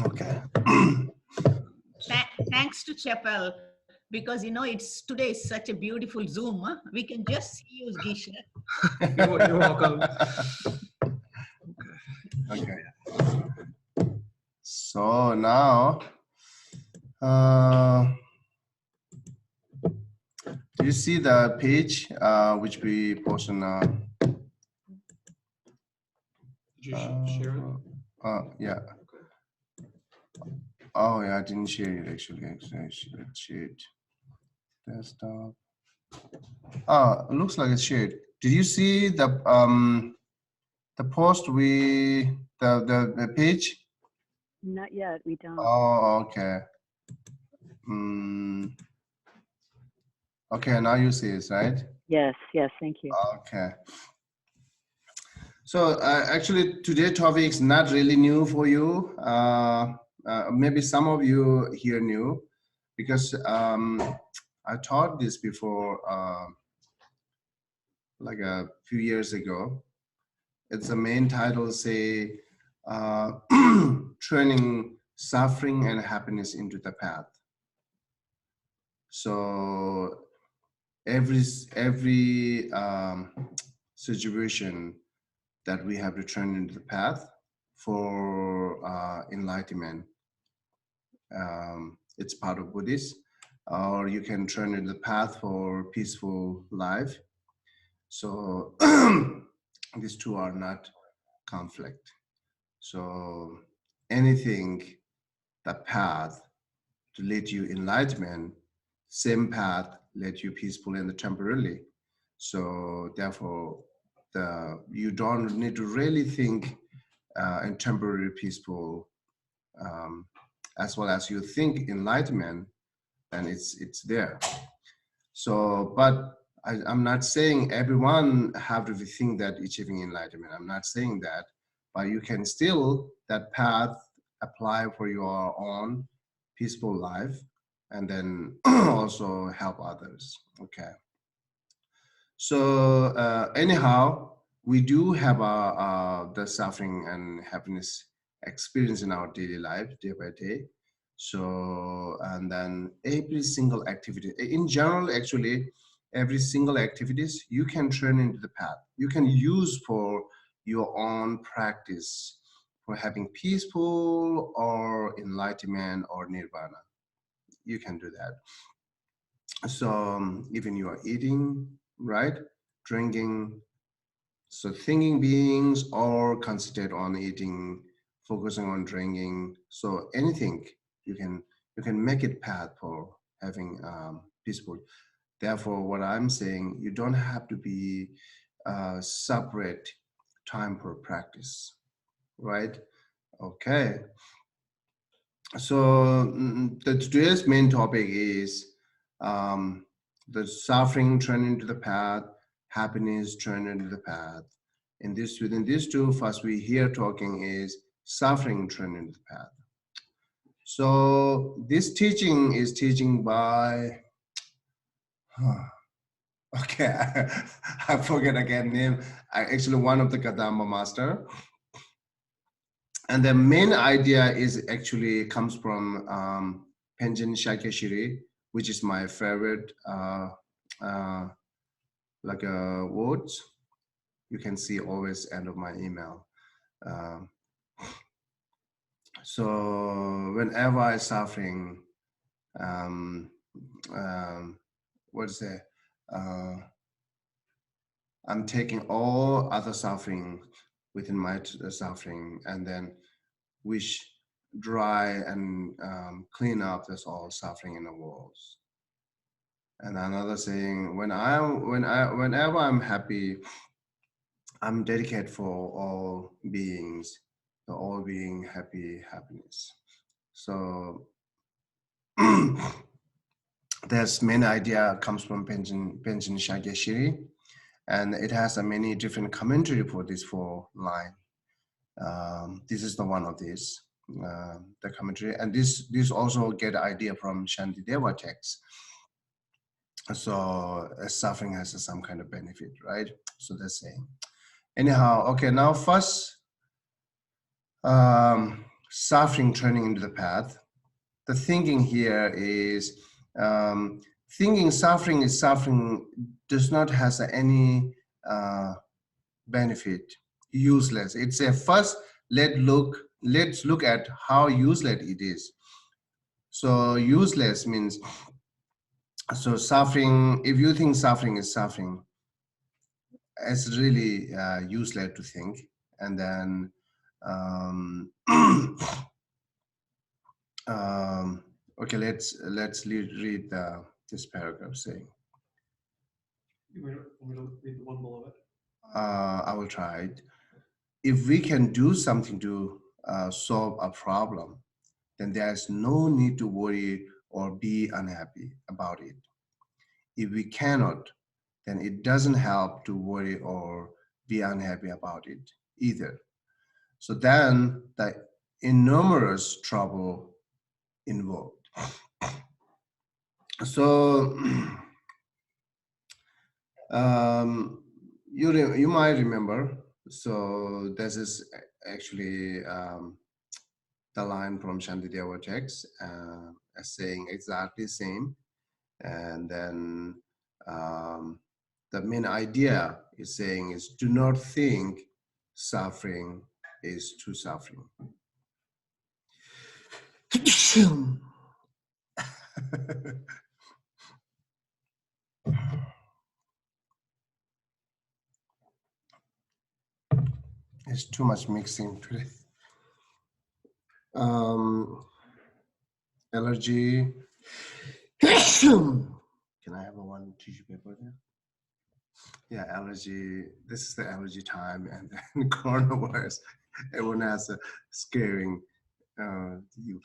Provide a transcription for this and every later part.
Okay. Thanks to Chapel, because today is such a beautiful Zoom. Huh? We can just see you, Geshe. You're welcome. Okay. So now, uh, do you see the page which we post on? Did you share it? Yeah. Okay. Oh yeah, I didn't share it actually. I should share it. Desktop. Oh, it looks like it's shared. Did you see the post the page? Not yet. We don't. Oh, okay. Okay, now you see it, right? Yes. Yes. Thank you. Okay. So actually, today's topic is not really new for you. Maybe some of you here knew, because I taught this before, like a few years ago. It's the main title say, turning suffering and happiness into the path. So every situation that we have to turn into the path for enlightenment. It's part of Buddhist, or you can turn into the path for peaceful life. So these two are not conflict. So anything, the path to lead you enlightenment, same path lead you peaceful and temporarily. So therefore, you don't need to really think in temporary peaceful, as well as you think enlightenment, and it's there. So, but I'm not saying everyone have to think that achieving enlightenment. I'm not saying that, but you can still that path apply for your own peaceful life, and then also help others. Okay. So anyhow, we do have the suffering and happiness experience in our daily life, day by day. So, and then every single activity, in general, actually, every single activities you can turn into the path. You can use for your own practice for having peaceful or enlightenment or nirvana. You can do that. So even you are eating, right, drinking, so thinking beings or concentrate on eating, focusing on drinking. So anything you can make it path for having peaceful. Therefore, what I'm saying, you don't have to be separate time for practice, right? Okay. So today's main topic is the suffering turn into the path, happiness turn into the path. Within these two, first we here talking is suffering turn into the path. So this teaching is teaching by, okay, I forget again name. Actually, one of the Kadamba master. And the main idea is actually comes from Penjin Shakeshiri, which is my favorite words. You can see always end of my email. So whenever I suffering, what is it? I'm taking all other suffering within my suffering, and then wish dry and clean up this all suffering in the world. And another saying, whenever I'm happy, I'm dedicated for all beings, the all being happiness. So there's many idea comes from Penjin Shakeshiri, and it has a many different commentary for this 4 line. This is the one of these, the commentary, and this also get idea from Shantideva text. So suffering has some kind of benefit, right? So that's saying. Anyhow, okay. Now first, suffering turning into the path. The thinking here is thinking suffering is suffering does not has any benefit, useless. It's a first let's look at how useless it is. So useless means, so suffering, if you think suffering is suffering, it's really useless to think. And then okay, let's read this paragraph saying. You want me to read the one below it? I will try it. If we can do something to solve a problem, then there is no need to worry or be unhappy about it. If we cannot, then it doesn't help to worry or be unhappy about it either. So then the enormous trouble involved. So you might remember. So this is actually the line from Shantideva text saying exactly same. And then the main idea is saying is do not think suffering is true suffering. It's too much mixing today. Allergy. Can I have one tissue paper there? Yeah, allergy. This is the allergy time, and then coronavirus. Everyone has a scaring. You.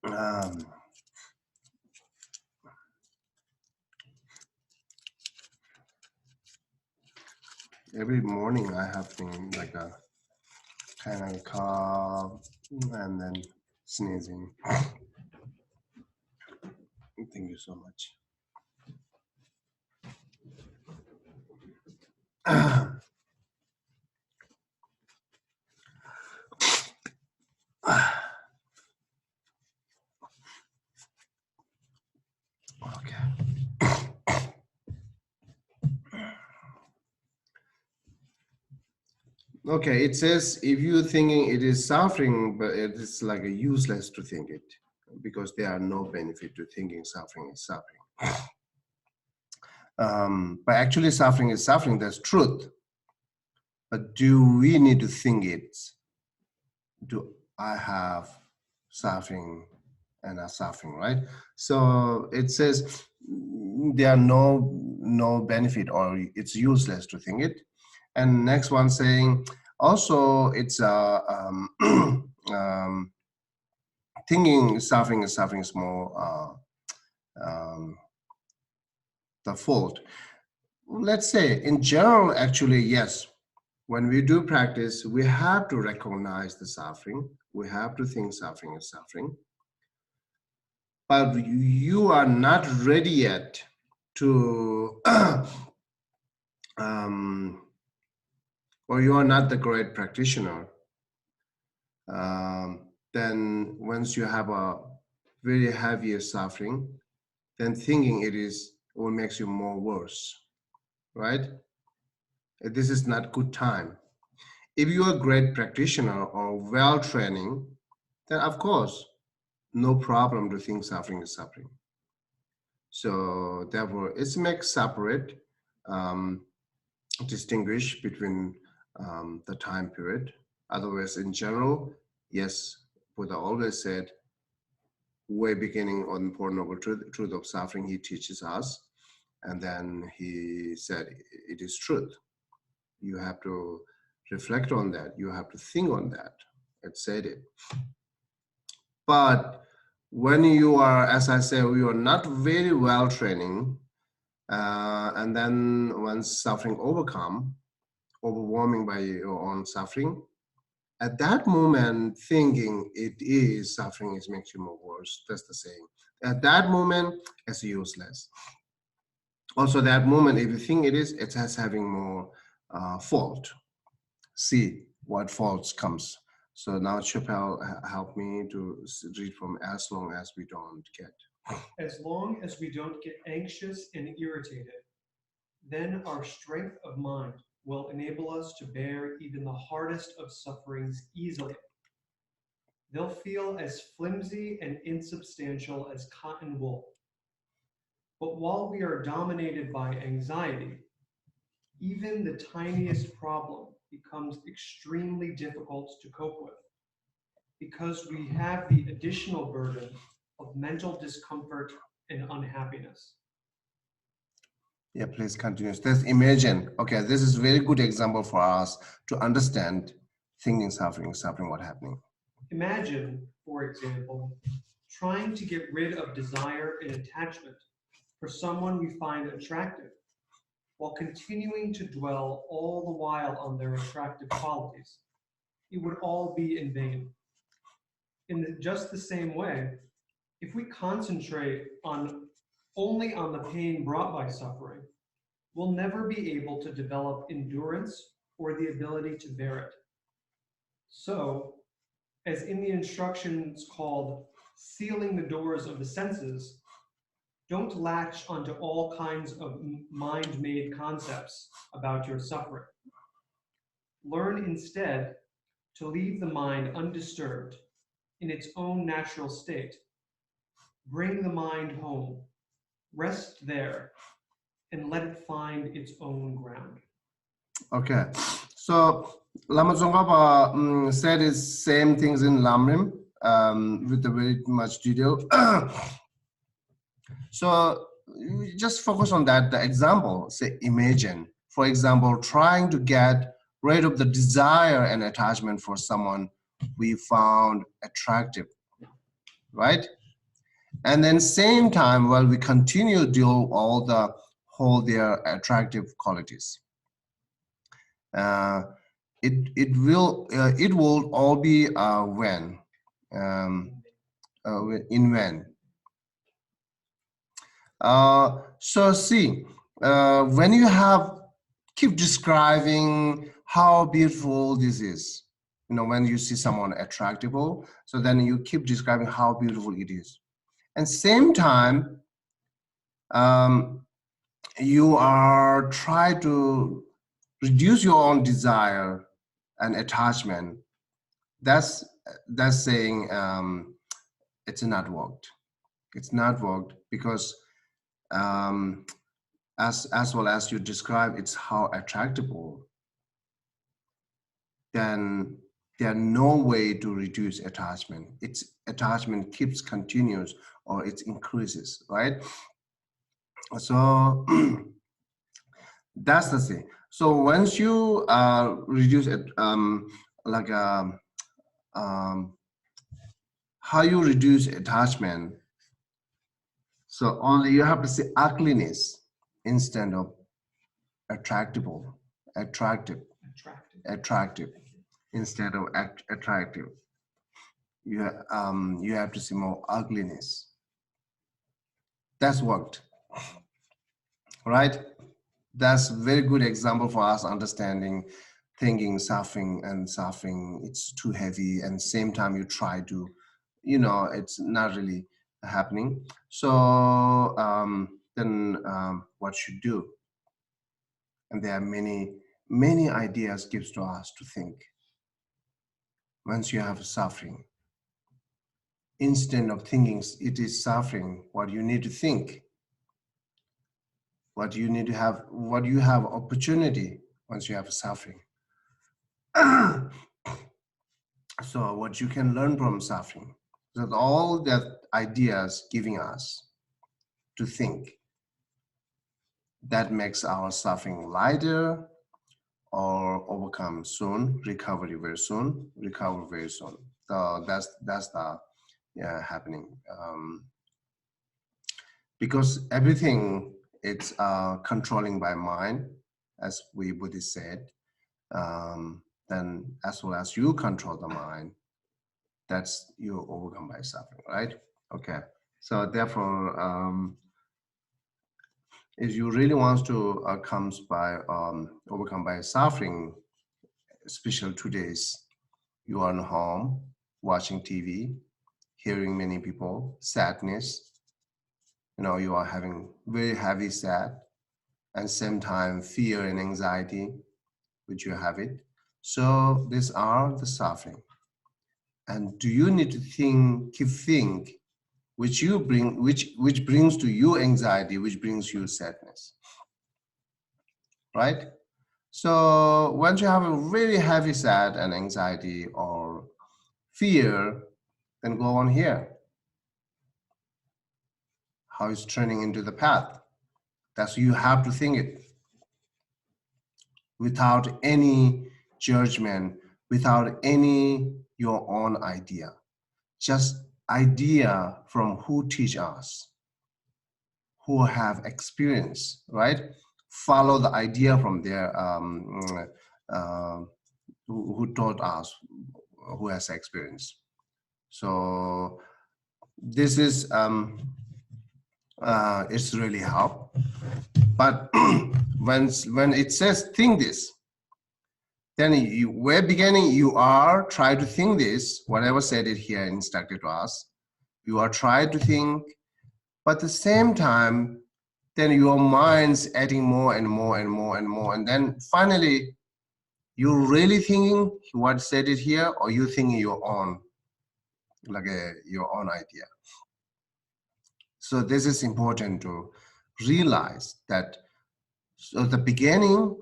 Um, every morning I have been like a kind of cough and then sneezing. Thank you so much. Okay. Okay, it says if you're thinking it is suffering, but it is like a useless to think it because there are no benefit to thinking suffering is suffering. But actually suffering is suffering, that's truth. But do we need to think it? Do I have suffering and a suffering, right? So it says there are no benefit or it's useless to think it. And next one saying also it's thinking suffering is more the fault. Let's say in general, actually, yes, when we do practice, we have to recognize the suffering. We have to think suffering is suffering. But you are not ready yet to, or you are not the great practitioner. Then once you have a very heavy suffering, then thinking it is what makes you more worse, right? This is not good time. If you are a great practitioner or well training, then of course, no problem to think suffering is suffering. So therefore, it makes separate, distinguish between the time period. Otherwise, in general, yes, Buddha always said, way beginning on Four Noble Truth of Suffering, he teaches us. And then he said, it is truth. You have to reflect on that. You have to think on that. It said it. But when you are, as I said, you are not very well training, and then once suffering overwhelming by your own suffering, at that moment, thinking it is suffering makes you more worse. That's the saying. At that moment, it's useless. Also, that moment, if you think it has having more fault. See what faults comes. So now Chappelle help me to read from as long as we don't get. As long as we don't get anxious and irritated, then our strength of mind will enable us to bear even the hardest of sufferings easily. They'll feel as flimsy and insubstantial as cotton wool. But while we are dominated by anxiety, even the tiniest problem becomes extremely difficult to cope with because we have the additional burden of mental discomfort and unhappiness. Yeah, please continue. Let's imagine. Okay, this is a very good example for us to understand thinking, suffering, what happening. Imagine, for example, trying to get rid of desire and attachment for someone we find attractive while continuing to dwell all the while on their attractive qualities. It would all be in vain. In just the same way, if we concentrate only on the pain brought by suffering, we'll never be able to develop endurance or the ability to bear it. So, as in the instructions called sealing the doors of the senses, don't latch onto all kinds of mind-made concepts about your suffering. Learn instead to leave the mind undisturbed in its own natural state. Bring the mind home, rest there, and let it find its own ground. Okay, so Lama Tsongkhapa said the same things in Lamrim with a very much detail. So you just focus on that. The example, say, imagine, for example, trying to get rid of the desire and attachment for someone we found attractive, right? And then same time, while we continue to deal all the whole their attractive qualities, it will all be when in when. So see, when you have keep describing how beautiful this is, you know, when you see someone attractive, so then you keep describing how beautiful it is. And same time, you are try to reduce your own desire and attachment. That's saying it's not worked. It's not worked because as well as you describe it's how attractable, then there no way to reduce attachment. Its attachment keeps continues or it increases, right? So that's the thing. So once you reduce it, like how you reduce attachment, so only you have to say ugliness instead of attractive instead of attractive. You have to see more ugliness. That's worked, right? That's a very good example for us understanding thinking suffering it's too heavy, and same time you try to, you know, it's not really happening. So then what should do? And there are many ideas gives to us to think. Once you have suffering, instead of thinking it is suffering, what you need to think, what you need to have, what you have opportunity once you have suffering. So what you can learn from suffering, that all that ideas giving us to think, that makes our suffering lighter or overcome soon, recover very soon. So that's the happening. Because everything it's controlling by mind, as we Buddhists said. Then as well as you control the mind, that's you overcome by suffering, right? Okay. So therefore, If you really want to overcome by suffering, especially 2 days, you are in home watching TV, hearing many people, sadness, you are having very heavy sad, and same time fear and anxiety, which you have it. So these are the suffering. And do you need to think which brings to you anxiety, which brings you sadness, right? So once you have a really heavy sad and anxiety or fear, then go on here. How it's turning into the path. That's you have to think it without any judgment, without any your own idea. Just idea from who teach us, who have experience, right? Follow the idea from their uh, who taught us, who has experience. So this is it's really help. But when it says think this, then where beginning you are try to think this, whatever said it here instructed to us, you are trying to think, but at the same time, then your mind's adding more and more and more and more, and then finally, you're really thinking what said it here, or you thinking your own, like your own idea. So this is important to realize that. So the beginning,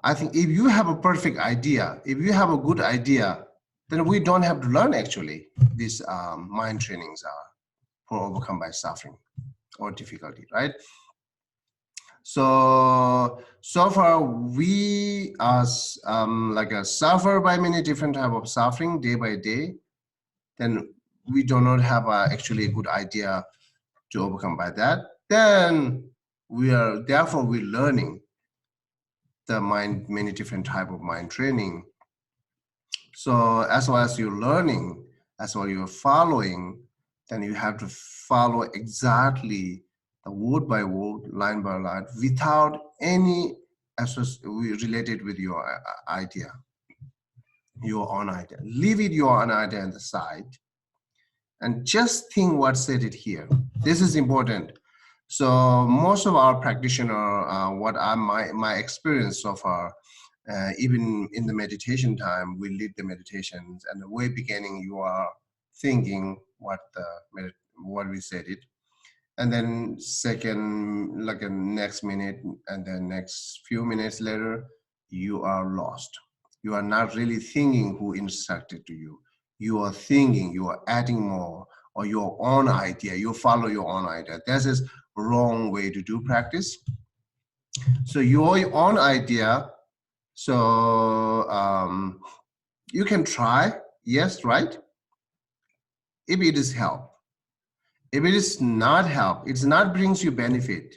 I think if you have a perfect idea, if you have a good idea, then we don't have to learn actually. These mind trainings are for overcome by suffering or difficulty, right? So far we are like a suffer by many different type of suffering day by day. Then we do not have actually a good idea to overcome by that. Then therefore we're learning the mind, many different type of mind training. So as well as you're learning, as well you're following, then you have to follow exactly the word by word, line by line, without any related with your idea, your own idea. Leave it your own idea on the side and just think what said it here. This is important. So most of our practitioner, what are my experience so far, even in the meditation time, we lead the meditations, and the way beginning you are thinking what we said it, and then second, like a next minute, and then next few minutes later, you are lost. You are not really thinking who instructed to you. You are thinking, you are adding more, or your own idea. You follow your own idea. That is wrong way to do practice. So your own idea. So you can try, yes, right? If it is help. If it is not help, it's not brings you benefit,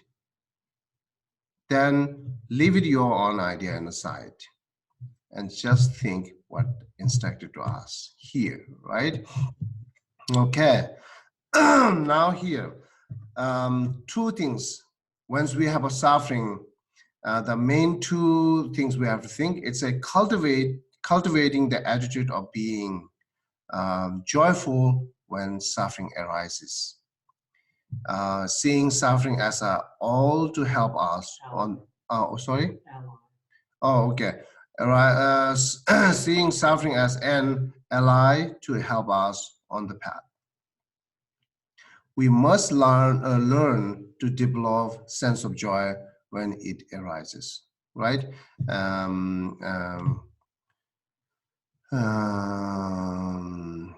then leave it your own idea on the side and just think what instructed to us here, right? Okay, now here, two things. Once we have a suffering, the main two things we have to think, it's a cultivating the attitude of being joyful when suffering arises. Seeing suffering as a all to help us on, oh, sorry? Ally. Oh, okay. All right. Seeing suffering as an ally to help us on the path. We must learn to develop sense of joy when it arises, right? Um, um, um,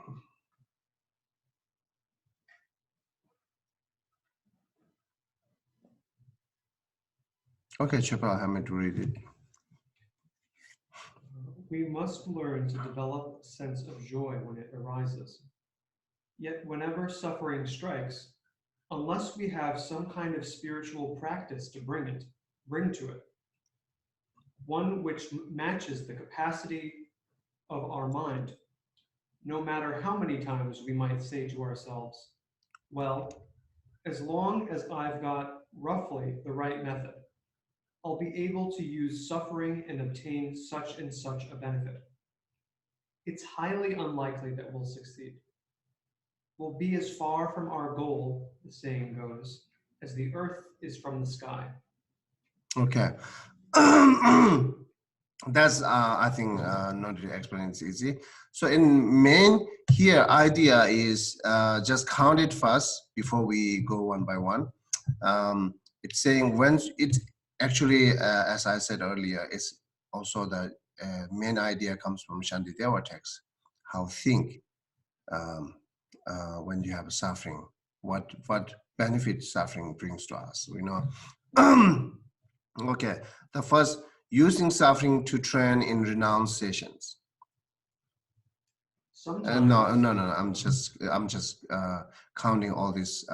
okay, Chipper, I'll have me to read it. We must learn to develop a sense of joy when it arises. Yet whenever suffering strikes, unless we have some kind of spiritual practice to bring to it, one which matches the capacity of our mind, no matter how many times we might say to ourselves, well, as long as I've got roughly the right method, I'll be able to use suffering and obtain such and such a benefit. It's highly unlikely that we'll succeed. We'll be as far from our goal, the saying goes, as the earth is from the sky. Okay. That's I think not to explain it's easy. So in main here idea is just count it first before we go one by one. It's saying when it actually as I said earlier, it's also the main idea comes from Shantideva text. How think when you have suffering, what benefit suffering brings to us, you know. Okay, the first, using suffering to train in renunciations. Sometimes, No. I'm just counting all these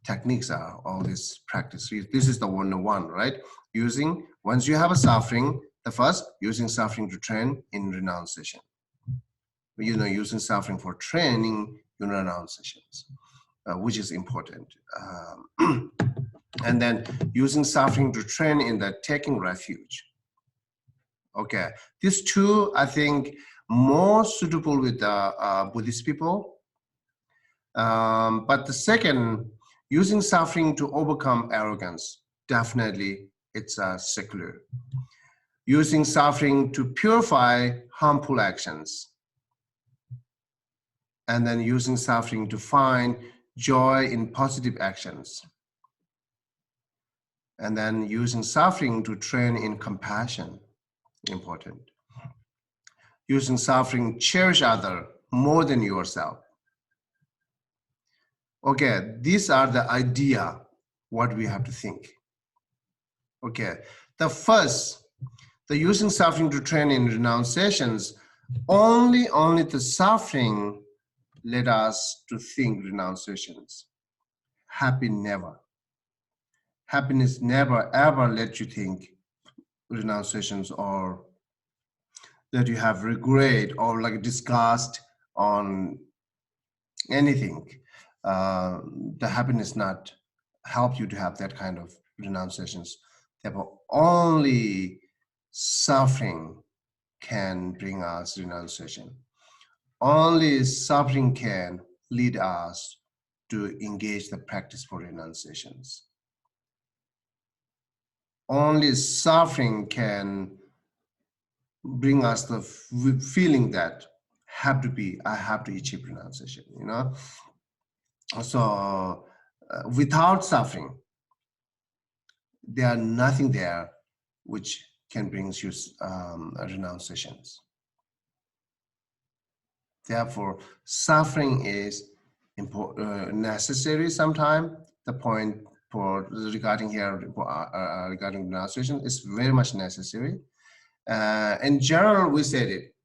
techniques are all this practice. This is the one, right? Using once you have a suffering, the first using suffering to train in renunciation. You know, using suffering for training in renunciations, which is important. And then using suffering to train in the taking refuge. Okay, these two, I think, more suitable with the Buddhist people. But the second, using suffering to overcome arrogance, definitely it's secular. Using suffering to purify harmful actions. And then using suffering to find joy in positive actions. And then using suffering to train in compassion, important. Using suffering, cherish other more than yourself. Okay, these are the idea, what we have to think. Okay, the first, the using suffering to train in renunciations, only the suffering led us to think renunciations. Happy never. Happiness never ever let you think renunciations or that you have regret or like disgust on anything. The happiness not help you to have that kind of renunciations. Therefore, only suffering can bring us renunciation. Only suffering can lead us to engage the practice for renunciations. Only suffering can bring us the feeling that I have to achieve renunciation, you know. So without suffering, there are nothing there which can bring you renunciations. Therefore, suffering is necessary sometime. The point for regarding here regarding renunciation is very much necessary. In general, we said it.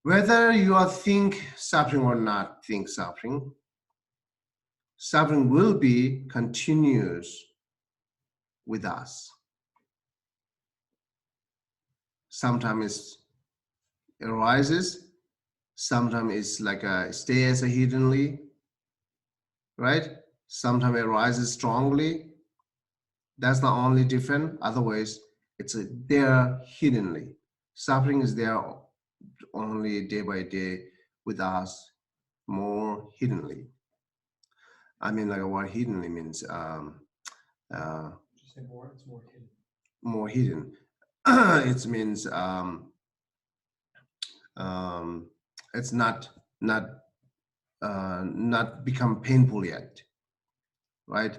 Whether you are think suffering or not think suffering, suffering will be continuous with us. Sometimes it arises, sometimes it's like a stay as a hiddenly, right? Sometimes it rises strongly. That's the only difference. Otherwise, it's there hiddenly. Suffering is there only day by day with us more hiddenly. I mean, like what hiddenly means just say more, it's more hidden. more hidden. It means it's not become painful yet, right?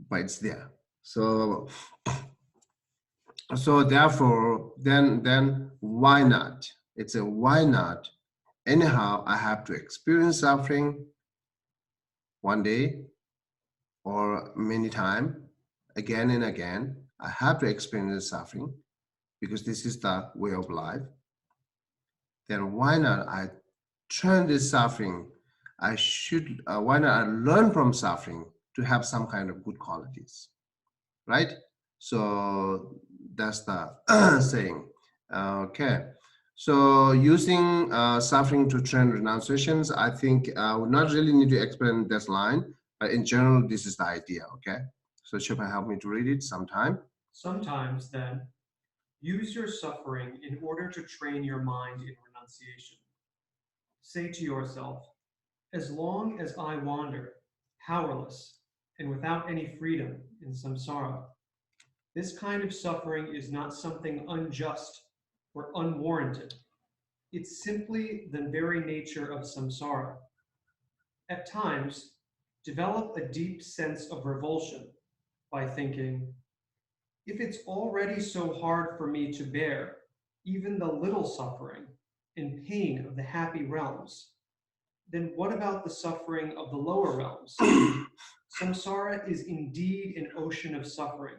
But it's there. So therefore, then why not? It's a why not? Anyhow, I have to experience suffering one day or many times, again and again. I have to experience suffering because this is the way of life. Then why not I turn this suffering? Why not I learn from suffering to have some kind of good qualities, right? So that's the saying. Okay. So using suffering to train renunciations, I think I would not really need to explain this line. But in general, this is the idea, okay? So Chopin help me to read it sometime. Sometimes, then, use your suffering in order to train your mind in renunciation. Say to yourself, as long as I wander, powerless, and without any freedom in samsara, this kind of suffering is not something unjust or unwarranted. It's simply the very nature of samsara. At times, develop a deep sense of revulsion by thinking, if it's already so hard for me to bear even the little suffering and pain of the happy realms, then what about the suffering of the lower realms? Samsara is indeed an ocean of suffering,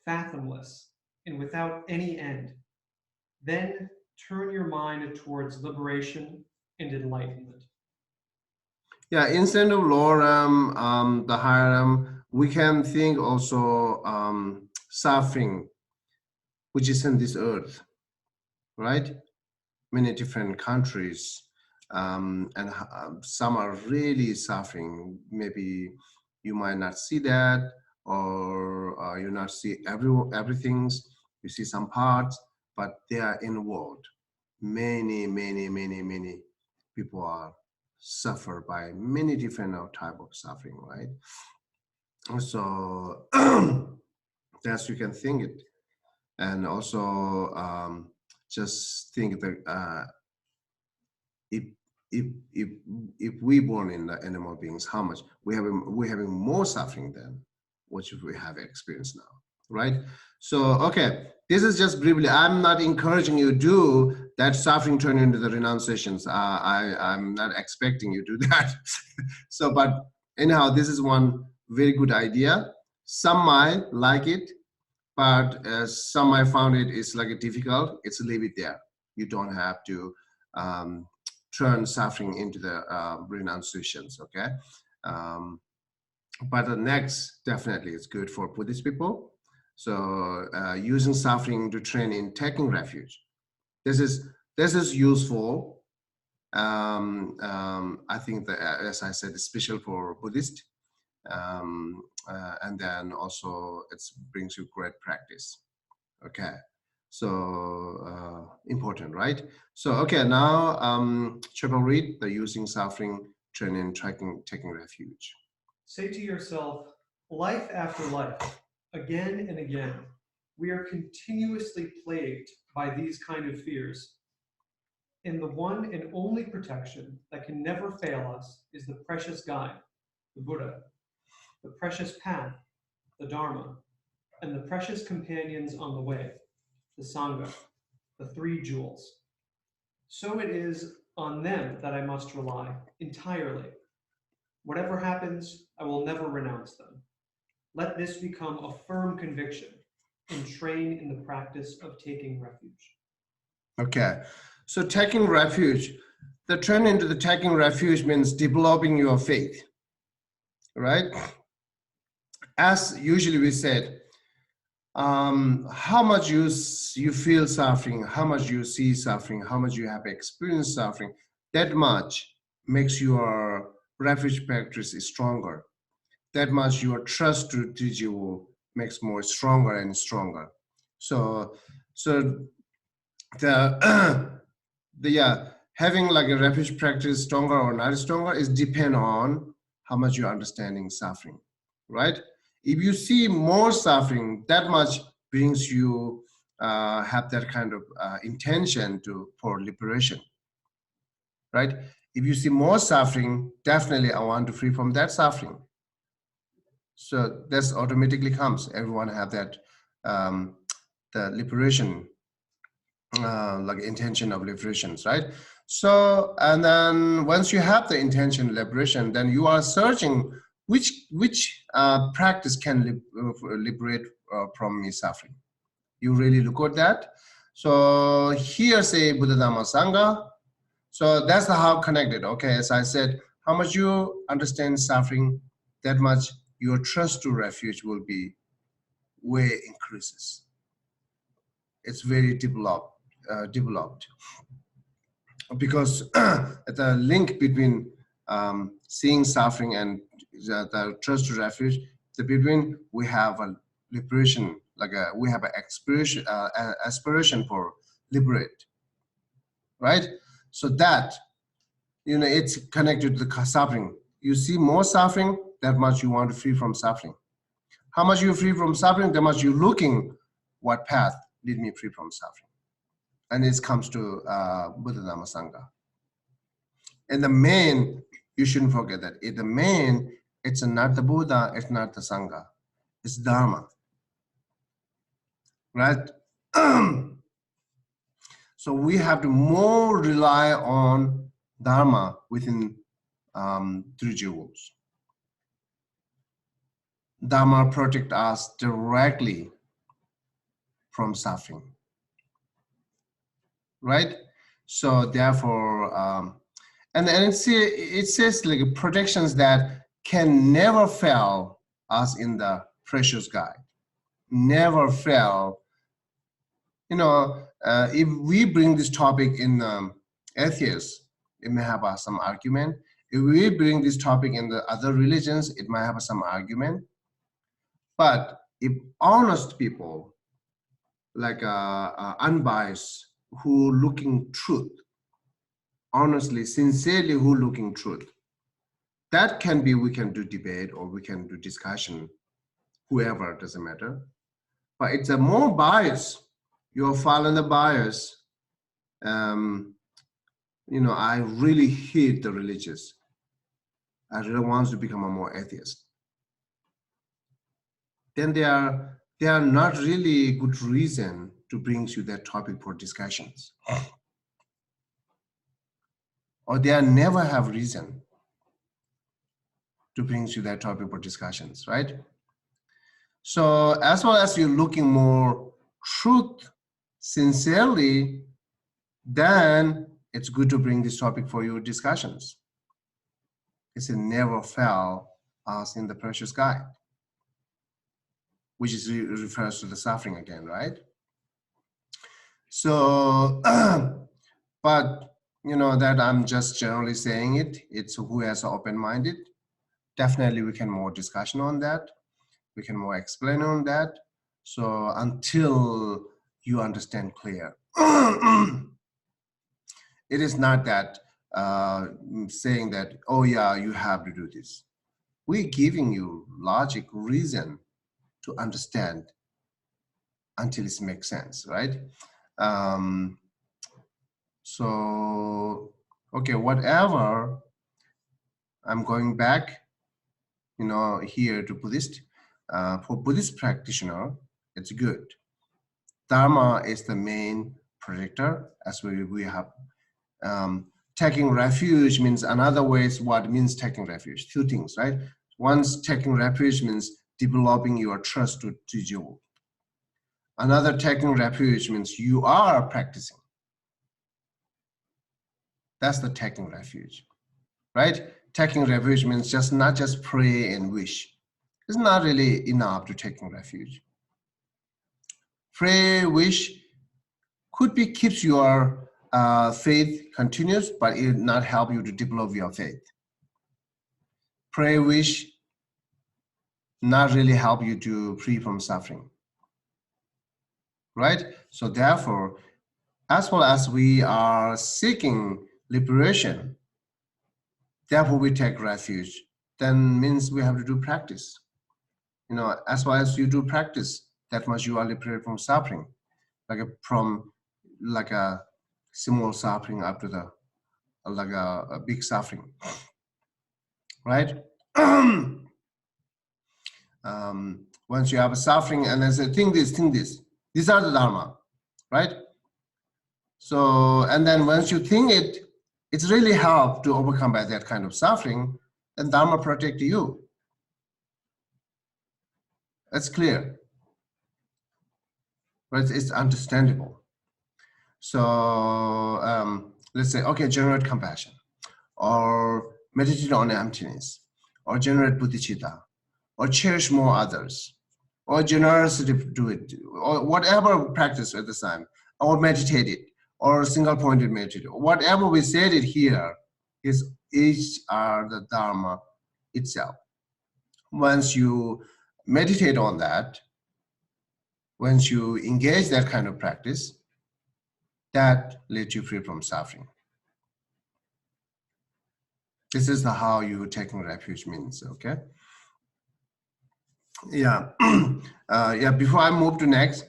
fathomless and without any end. Then turn your mind towards liberation and enlightenment. Yeah, instead of lower the higher we can think also suffering, which is in this earth, right? Many different countries, and some are really suffering. Maybe you might not see that, or you not see everything's. You see some parts, but they are involved. Many people are suffer by many different type of suffering, right? So that's you can think it, and also just think that if if if if we born in the animal beings, how much we having more suffering than what we have experienced now, right? So okay, this is just briefly. I'm not encouraging you to do that suffering turn into the renunciations. I'm not expecting you to do that. So, but anyhow, this is one very good idea. Some might like it, but some I found it is like a difficult. It's leave it there. You don't have to um, turn suffering into the renunciations. Okay, um, but the next definitely is good for Buddhist people. So using suffering to train in taking refuge. This is useful. I think that, as I said, it's special for Buddhist, and then also it brings you great practice. Okay, so important, right? So okay, now triple read the using suffering, training, tracking, taking refuge. Say to yourself, life after life, again and again, we are continuously plagued by these kind of fears. And the one and only protection that can never fail us is the precious guide, the Buddha, the precious path, the Dharma, and the precious companions on the way, the Sangha, the three jewels. So it is on them that I must rely entirely. Whatever happens, I will never renounce them. Let this become a firm conviction and train in the practice of taking refuge. Okay, so taking refuge, the turn into the taking refuge means developing your faith, right? As usually we said, how much you feel suffering, how much you see suffering, how much you have experienced suffering, that much makes your refuge practice stronger. That much your trust to Tejiwo makes more stronger and stronger. So the having like a refuge practice stronger or not stronger is depend on how much you're understanding suffering, right? If you see more suffering, that much brings you have that kind of intention for liberation, right? If you see more suffering, definitely I want to free from that suffering. So that's automatically comes. Everyone have that the liberation, like intention of liberations, right? So, and then once you have the intention liberation, then you are searching which practice can liberate from me suffering. You really look at that. So here say Buddha Dhamma Sangha. So that's the how connected. Okay, as I said, how much you understand suffering, that much your trust to refuge will be way increases. It's very developed because the link between seeing suffering and the trust to refuge, the between we have a liberation, like we have an aspiration for liberate, right? So that, it's connected to the suffering. You see more suffering, that much you want to free from suffering. How much you free from suffering, that much you looking what path lead me free from suffering. And it comes to Buddha Dhamma Sangha. And the main, you shouldn't forget that. The main, it's not the Buddha, it's not the Sangha, it's Dharma, right? So we have to more rely on Dharma within three jewels. Dharma protect us directly from suffering, right? So therefore, and it says like protections that can never fail us in the precious guide, never fail. If we bring this topic in atheists, it may have some argument. If we bring this topic in the other religions, it might have some argument. But if honest people, like unbiased, who looking truth, honestly, sincerely who looking truth, that can be, we can do debate or we can do discussion, whoever, doesn't matter. But it's a more bias. You're following the bias. I really hate the religious. I really want to become a more atheist. Then they are not really good reason to bring you that topic for discussions. Or they never have reason to bring you that topic for discussions, right? So as well as you're looking more truth sincerely, then it's good to bring this topic for your discussions. It's a never fail us in the precious guide, which is refers to the suffering again, right? So, but that I'm just generally saying it. It's who has open-minded. Definitely, we can more discussion on that. We can more explain on that. So until you understand clear, it is not that saying that, oh yeah, you have to do this. We're giving you logic, reason to understand until it makes sense, right? So, okay, whatever, I'm going back, here to Buddhist. For Buddhist practitioner, it's good. Dharma is the main protector, as we have. Taking refuge means another way is what means taking refuge. Two things, right? Once taking refuge means developing your trust to Jewel. Another taking refuge means you are practicing. That's the taking refuge, right? Taking refuge means not just pray and wish. It's not really enough to taking refuge. Pray, wish could be keeps your faith continuous, but it not help you to develop your faith. Pray, wish not really help you to free from suffering, right? So therefore, as well as we are seeking liberation, therefore we take refuge, then means we have to do practice. As well as you do practice, that much you are liberated from suffering, from a small suffering up to the a big suffering, right? Once you have a suffering and then say, think this, these are the Dharma, right? So, and then once you think it, it's really help to overcome by that kind of suffering, then Dharma protect you. That's clear, right? It's understandable. So let's say, okay, generate compassion, or meditate on emptiness, or generate bodhicitta, or cherish more others, or generosity do it, or whatever practice at the time, or meditate it, or single-pointed meditate, whatever we said it here, is each are the Dharma itself. Once you meditate on that, once you engage that kind of practice, that lets you free from suffering. This is the how you taking refuge means, okay? Yeah. Yeah, before I move to next,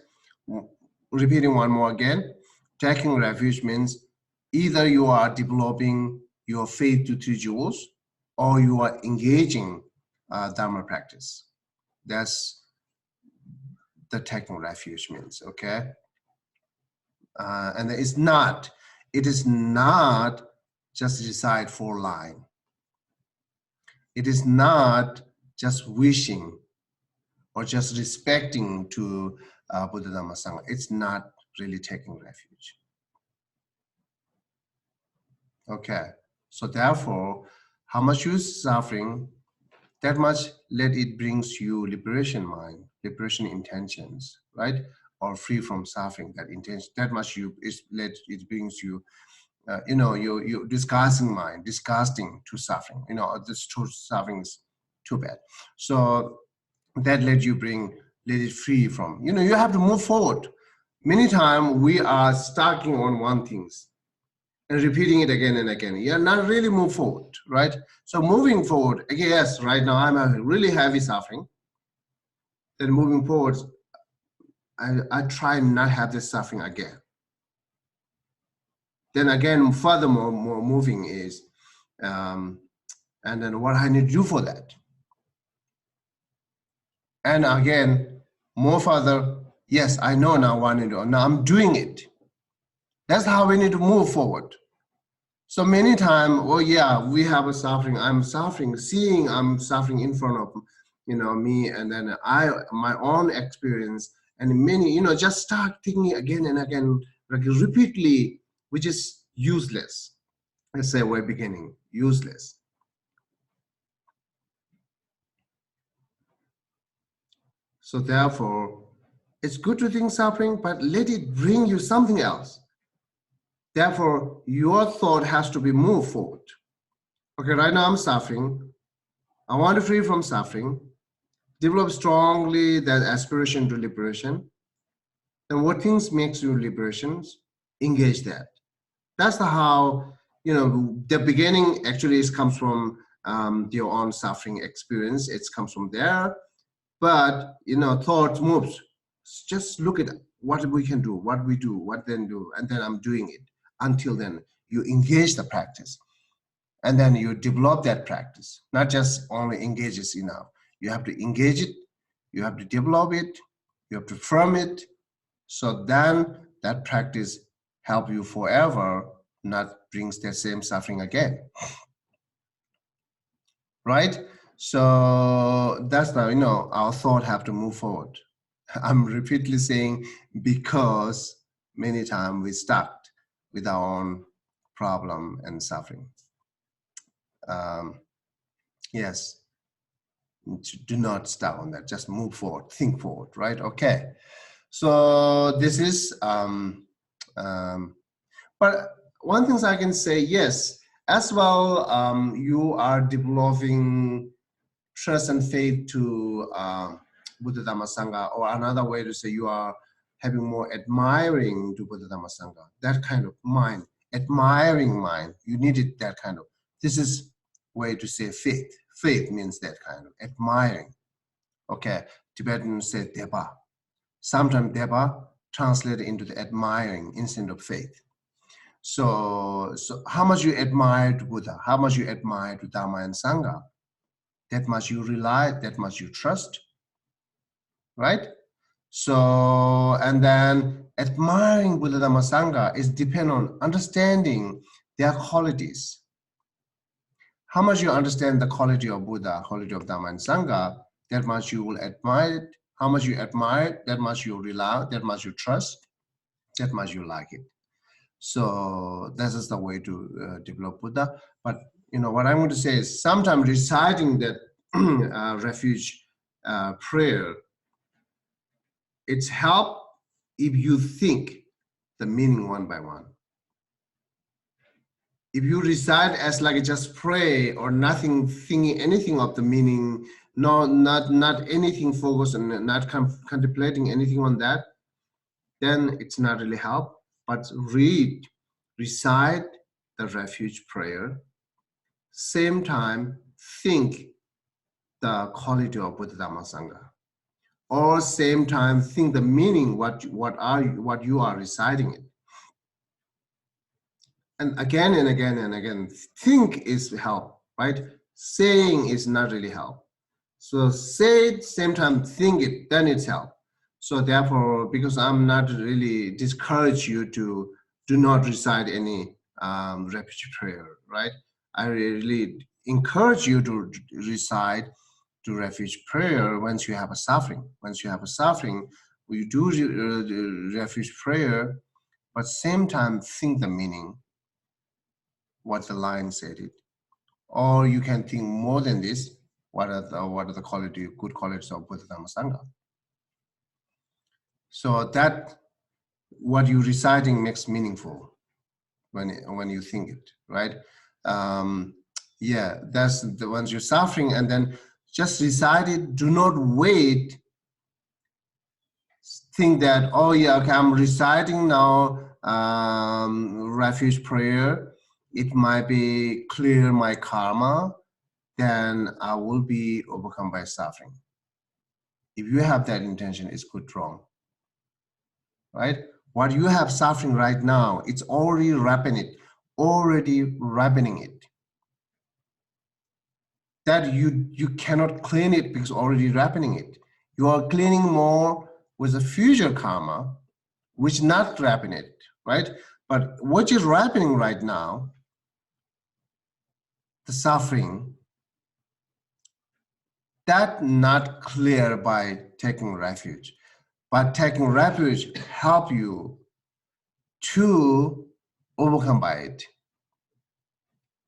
repeating one more again, taking refuge means either you are developing your faith to three jewels or you are engaging Dharma practice. That's the taking refuge means, okay? And it is not just recite four line. It is not just wishing or just respecting to Buddha Dhamma Sangha. It's not really taking refuge. Okay, so therefore, how much you suffering, that much let it brings you liberation mind, liberation intentions, right? Or free from suffering, that intention, that much you is let it brings you, you disgusting mind, disgusting to suffering. This true suffering is too bad. So that let it free from. You have to move forward. Many times we are stuck on one things and repeating it again and again. You're not really move forward, right? So moving forward, again, yes, right now I'm a really heavy suffering. Then moving forward, I try not have this suffering again. Then again, furthermore, more moving is, and then what I need to do for that. And again, more further, yes, I know now what I need to do. Now I'm doing it. That's how we need to move forward. So many times, oh yeah, we have a suffering. I'm suffering, seeing I'm suffering in front of, me, and then my own experience, and many, just start thinking again and again, like repeatedly, which is useless. Let's say we're beginning, useless. So therefore, it's good to think suffering, but let it bring you something else. Therefore, your thought has to be moved forward. Okay, right now I'm suffering. I want to free from suffering. Develop strongly that aspiration to liberation. Then what things makes you liberations? Engage that. That's the how, the beginning actually comes from your own suffering experience. It comes from there. But, thought moves. Just look at what we can do, what we do, what then do, and then I'm doing it. Until then, you engage the practice. And then you develop that practice. Not just only engage is enough. You have to engage it, you have to develop it, you have to firm it. So then that practice help you forever, not brings that same suffering again. Right? So that's now, our thought have to move forward. I'm repeatedly saying because many times we stuck with our own problem and suffering. Yes, do not stop on that. Just move forward, think forward, right? Okay. So this is, but one thing I can say, yes, as well, you are developing trust and faith to Buddha Dhamma Sangha, or another way to say you are having more admiring to Buddha Dhamma Sangha, that kind of mind, admiring mind, you needed that kind of, this is way to say faith. Faith means that kind of admiring. Okay, Tibetan say deba. Sometimes deba translated into the admiring instead of faith. So how much you admire to Buddha, how much you admire to Dhamma and Sangha, that much you rely, that much you trust, right? So, and then admiring Buddha Dhamma Sangha is depend on understanding their qualities. How much you understand the quality of Buddha, quality of Dhamma and Sangha, that much you will admire it. How much you admire it, that much you rely, that much you trust, that much you like it. So this is the way to develop Buddha. But what I'm going to say is sometimes reciting that refuge prayer, it's help if you think the meaning one by one. If you recite as like just pray or nothing thinking anything of the meaning, no, not anything focused on, not contemplating anything on that, then it's not really help. But recite the refuge prayer. Same time, think the quality of Buddha Dhamma Sangha. Or same time, think the meaning, what you are reciting it. And again and again and again, think is help, right? Saying is not really help. So say it, same time think it, then it's help. So therefore, because I'm not really discourage you to do not recite any refuge prayer, right? I really encourage you to recite to refuge prayer once you have a suffering. Once you have a suffering, you do refuge prayer, but same time think the meaning, what the line said it. Or you can think more than this, what are the quality, good qualities of Buddha Dhamma Sangha. So that what you're reciting makes meaningful when you think it, right? Yeah, that's the ones you're suffering, and then just recite it. Do not wait. Think that, oh yeah, okay, I'm reciting now refuge prayer. It might be clear my karma, then I will be overcome by suffering. If you have that intention, it's good wrong, right? What you have suffering right now, it's already ripening it. That you cannot clean it because already ripening it. You are cleaning more with the future karma, which not ripen it, right? But what is ripening right now, the suffering, that not clear by taking refuge. But taking refuge help you to overcome by it.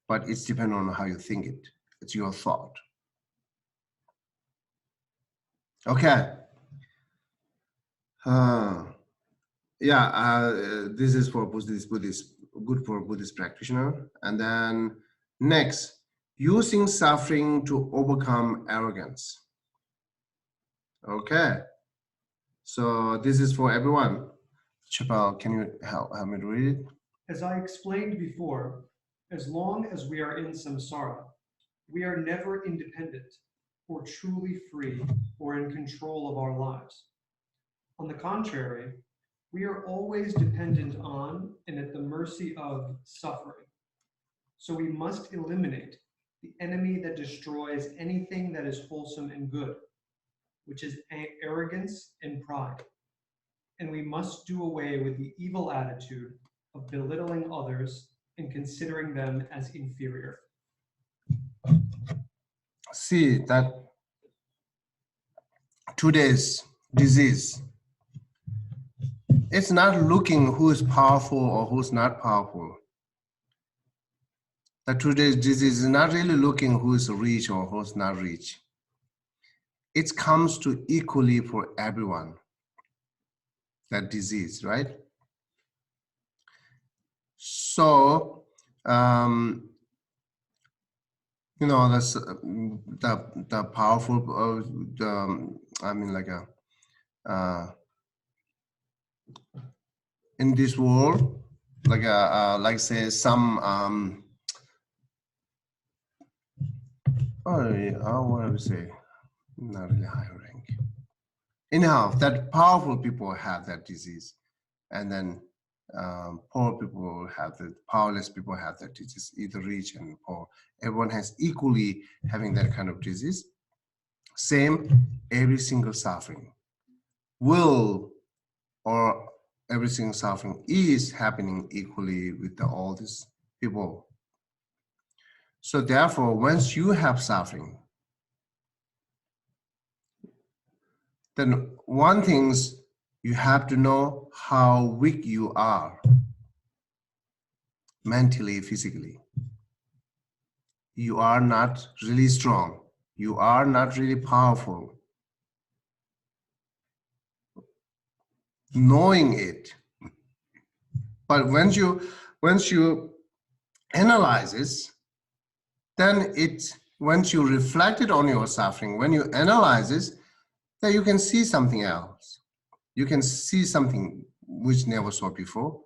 But it's dependent on how you think it. It's your thought. Okay. This is for Buddhist, good for Buddhist practitioner. And then next, using suffering to overcome arrogance. Okay. So this is for everyone. Chapal, can you help me to read it? As I explained before, as long as we are in samsara, we are never independent or truly free or in control of our lives. On the contrary, we are always dependent on and at the mercy of suffering. So we must eliminate the enemy that destroys anything that is wholesome and good, which is arrogance and pride. And we must do away with the evil attitude of belittling others and considering them as inferior. See that today's disease, it's not looking who is powerful or who's not powerful. That today's disease is not really looking who is rich or who's not rich. It comes to equally for everyone, that disease, right? So, you know, that's the powerful, in this world, like say some, what do we say? Not really high rank. Anyhow, that powerful people have that disease, and then poor people have the powerless people have that disease, either rich and poor. Everyone has equally having that kind of disease. Same, every single suffering will, or every single suffering is happening equally with all these people. So therefore, once you have suffering, then one thing's you have to know how weak you are, mentally, physically. You are not really strong. You are not really powerful. Knowing it. But once you analyzes, then once you reflect it on your suffering, when you analyze it, then you can see something else. You can see something which never saw before.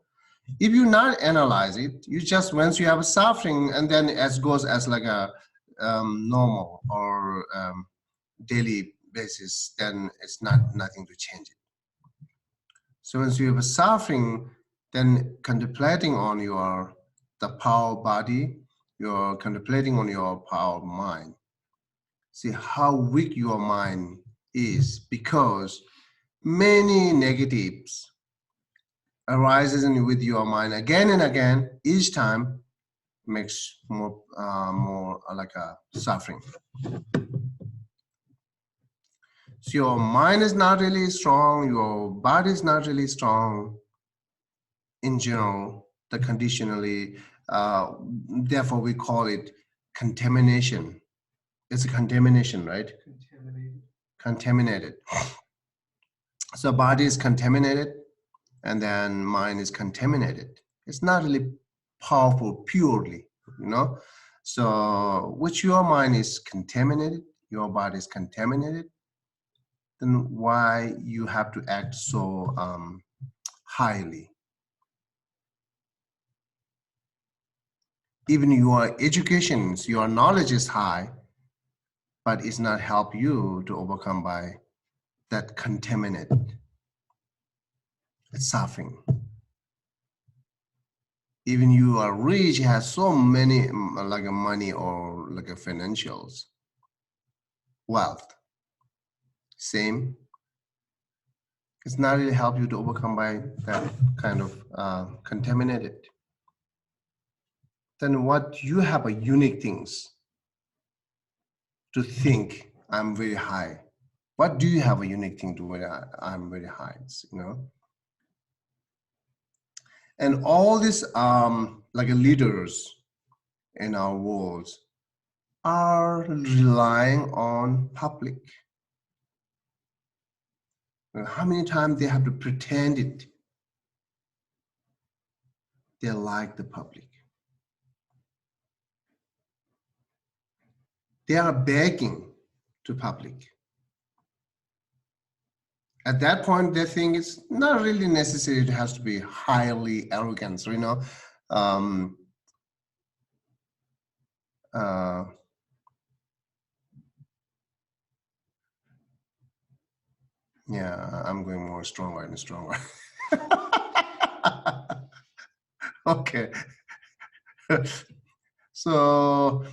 If you not analyze it, you just once you have a suffering, and then it goes as like a normal or daily basis, then it's nothing to change it. So once you have a suffering, then contemplating on the power body, you're contemplating on your power mind. See how weak your mind is, because many negatives arises with your mind again and again. Each time makes more like a suffering. So your mind is not really strong, your body is not really strong in general, the conditionally, therefore we call it contamination. It's a contamination, right? Contaminated. So body is contaminated, and then mind is contaminated. It's not really powerful purely, you know. So which your mind is contaminated, your body is contaminated, then why you have to act so highly? Even your education, your knowledge is high, but it's not help you to overcome by that contaminated. It's suffering. Even you are rich, has so many like a money or like a financials, wealth, same. It's not really help you to overcome by that kind of contaminated. Then what you have a unique things to think I'm very high. What do you have a unique thing to where I'm very high, you know? And all these like leaders in our world are relying on public. How many times they have to pretend it? They like the public. They are begging to public. At that point, they think it's not really necessary. It has to be highly arrogant, you know. Uh, yeah, I'm going more stronger and stronger. Okay. So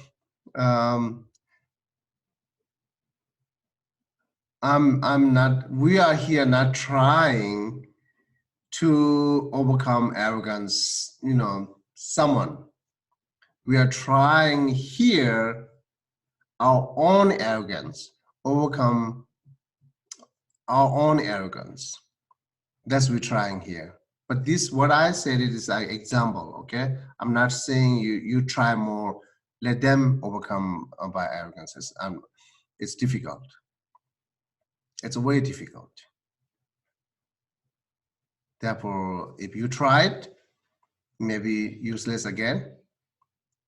I'm not. We are here not trying to overcome arrogance. You know, someone. We are trying here our own arrogance, overcome our own arrogance. That's what we're trying here. But this, what I said, it is an example, okay? I'm not saying you try more, let them overcome by arrogance. It's difficult. It's way difficult. Therefore, if you try it, maybe useless again.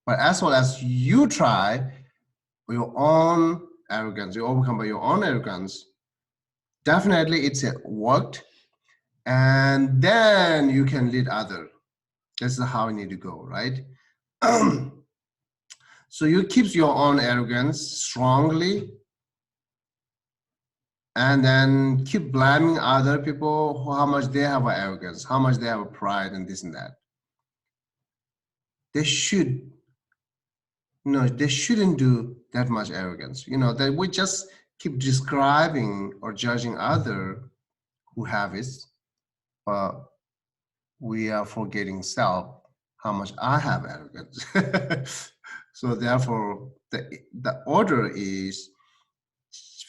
But as well as you try your own arrogance, you overcome by your own arrogance, definitely it's worked, and then you can lead other. This is how you need to go, right? So you keep your own arrogance strongly, and then keep blaming other people how much they have arrogance, how much they have pride, and this and that. They should, no, they shouldn't do that much arrogance. You know, that we just keep describing or judging other who have it, but we are forgetting self, how much I have arrogance. So therefore, the order is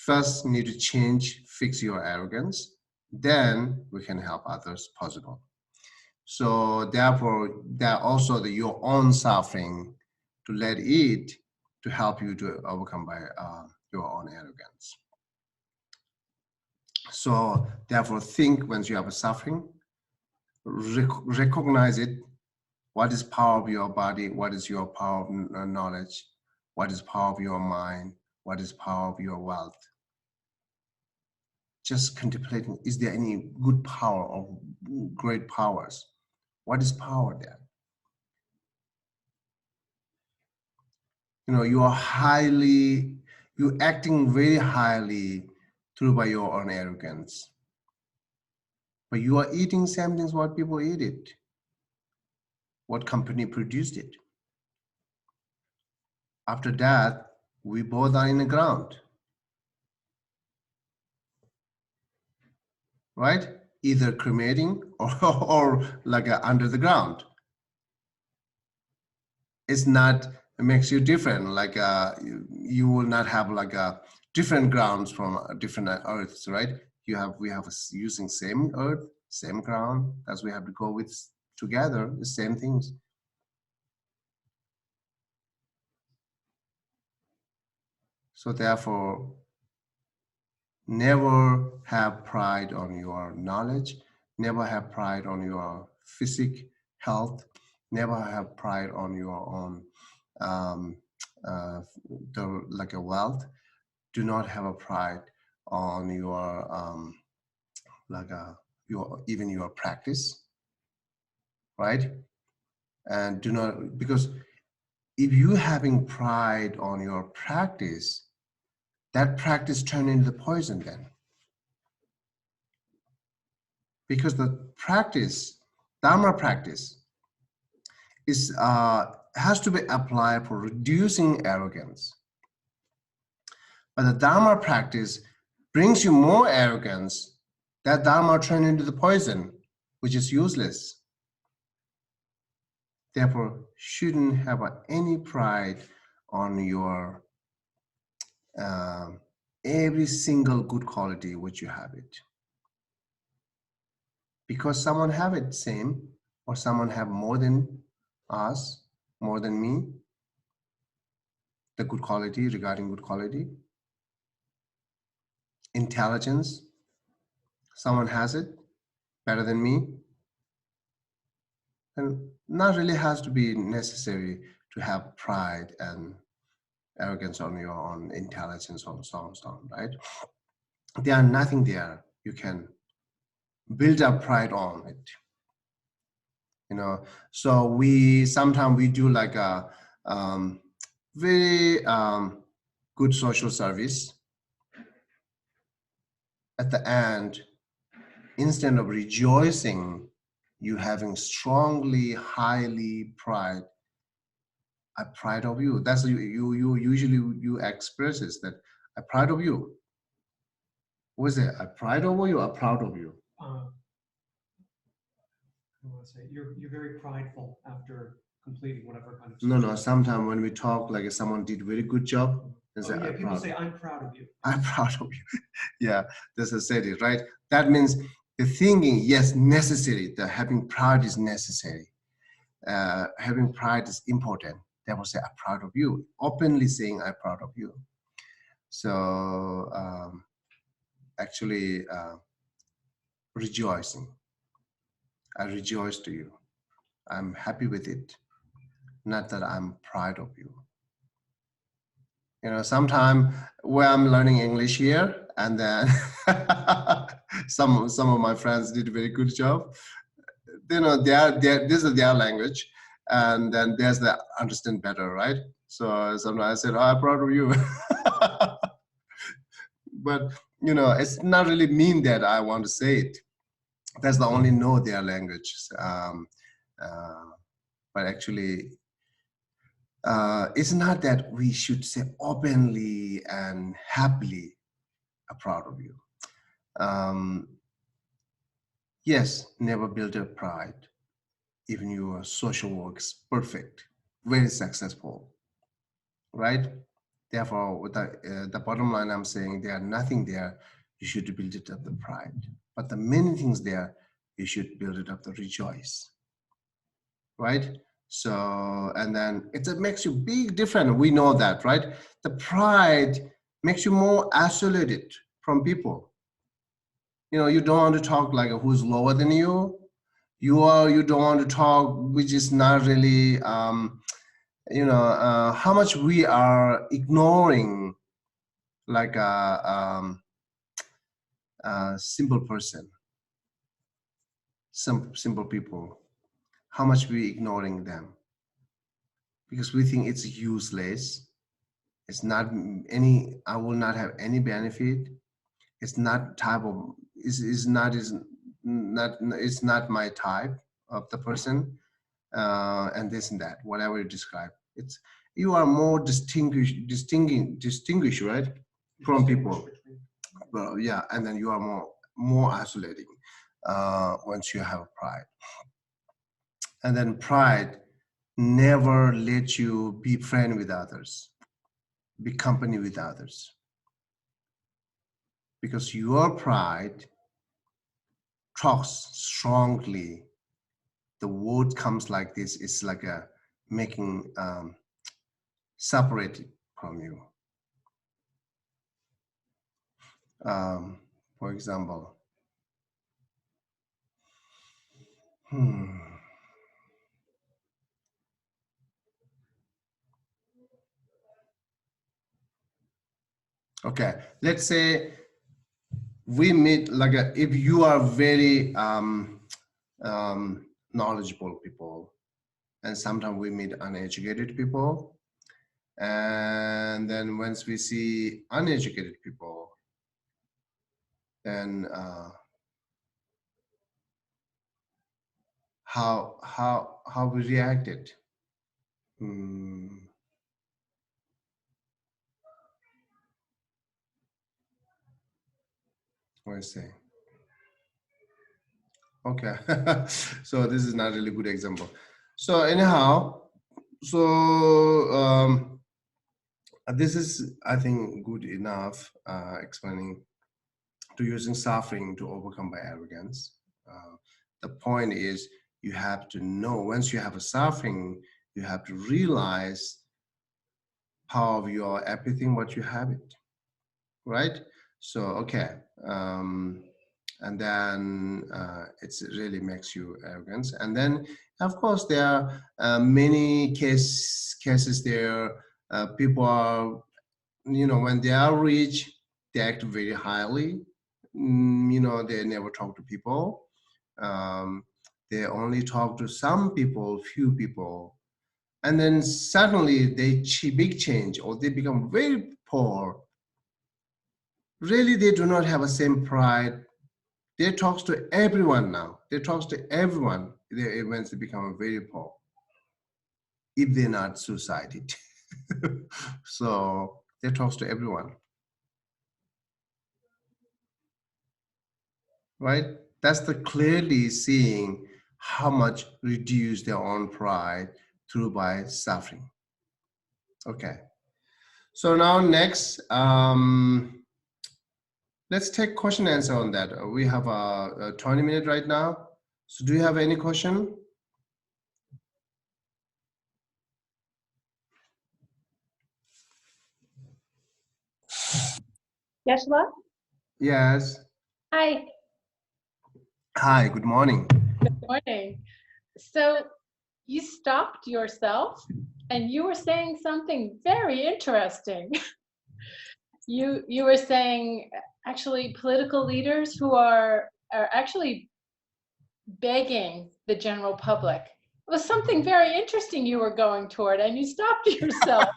first need to change, fix your arrogance, then we can help others possible. So therefore, that also your own suffering, to let it to help you to overcome by your own arrogance. So therefore, think once you have a suffering, recognize it What is power of your body? What is your power of knowledge? What is power of your mind? What is power of your wealth? Just contemplating, is there any good power or great powers? What is power there? You are you're acting very highly through by your own arrogance. But you are eating same things what people eat it. What company produced it. After that, we both are in the ground. Right? Either cremating or like under the ground. It's not, it makes you different. Like you will not have like a different grounds from different earths, right? We have using same earth, same ground. That's we have to go with together, the same things. So therefore, never have pride on your knowledge, never have pride on your physical health, never have pride on your own like a wealth. Do not have a pride on your even your practice, right? And do not, because if you having pride on your practice, that practice turn into the poison then. Because the practice, Dharma practice, is has to be applied for reducing arrogance. But the Dharma practice brings you more arrogance. That Dharma turns into the poison, which is useless. Therefore, shouldn't have any pride on your every single good quality which you have it. Because someone have it same, or someone have more than us, more than me, the good quality, regarding good quality. Intelligence, someone has it better than me. And not really has to be necessary to have pride and arrogance on your own intelligence or so on, right? There are nothing there you can build up pride on it. So sometimes we do like a very good social service. At the end, instead of rejoicing, you having strongly, highly pride. I'm proud of you. That's you usually you express is that I'm proud of you. What is it? I'm proud of you. I'm proud of you. I want to say you're very prideful after completing whatever kind of. No. Sometimes when we talk, like if someone did very good job, yeah, people say I'm proud of you. I'm proud of you. Yeah, that's a said it, right? That means the thinking, yes, necessary. The having pride is necessary. Having pride is important. They will say, I'm proud of you. Openly saying, I'm proud of you. So actually rejoicing. I rejoice to you. I'm happy with it. Not that I'm proud of you. Sometime where I'm learning English here, and then some of my friends did a very good job. This is their language, and then there's the understand better, right? So sometimes I said, I'm proud of you. But it's not really mean that I want to say it. That's the only know their language. But actually, it's not that we should say openly and happily, I'm proud of you. Yes, never build up pride. Even your social work is perfect, very successful, right? Therefore, with the bottom line, I'm saying there are nothing there. You should build it up the pride, but the many things there, you should build it up the rejoice, right? So, and then it makes you big difference. We know that, right? The pride makes you more isolated from people. You don't want to talk like who's lower than you. you don't want to talk, which is not really how much we are ignoring like a simple person, some simple people, how much we ignoring them because we think it's useless. It's not any, I will not have any benefit. It's not type of, it's not my type of the person, and this and that, whatever you describe. It's, you are more distinguished, right, from people. Well, yeah, and then you are more isolating once you have pride. And then pride never let you be friend with others, be company with others, because your pride talks strongly. The word comes like this. It's like a making separated from you. For example, okay, let's say we meet like if you are very knowledgeable people, and sometimes we meet uneducated people, and then once we see uneducated people, then how we reacted. What I say? Okay, so this is not really good example. So anyhow, so this is, I think, good enough explaining to using suffering to overcome by arrogance. The point is, you have to know, once you have a suffering, you have to realize power of your everything what you have it, right? So okay, and then it really makes you arrogant. And then of course there are many cases there. People are, when they are rich, they act very highly. They never talk to people. They only talk to some people, few people, and then suddenly they big change, or they become very poor. Really, they do not have the same pride. They talks to everyone now. They talks to everyone. They eventually become very poor if they're not suicided. So they talks to everyone, right? That's the clearly seeing how much reduce their own pride through by suffering. Okay. So now next, let's take question answer on that. We have a 20 minutes right now. So do you have any question? Yeshua? Yes. Hi, Hi, good morning. good morning. So you stopped yourself and you were saying something very interesting. You were saying actually political leaders who are actually begging the general public. It was something very interesting you were going toward and you stopped yourself.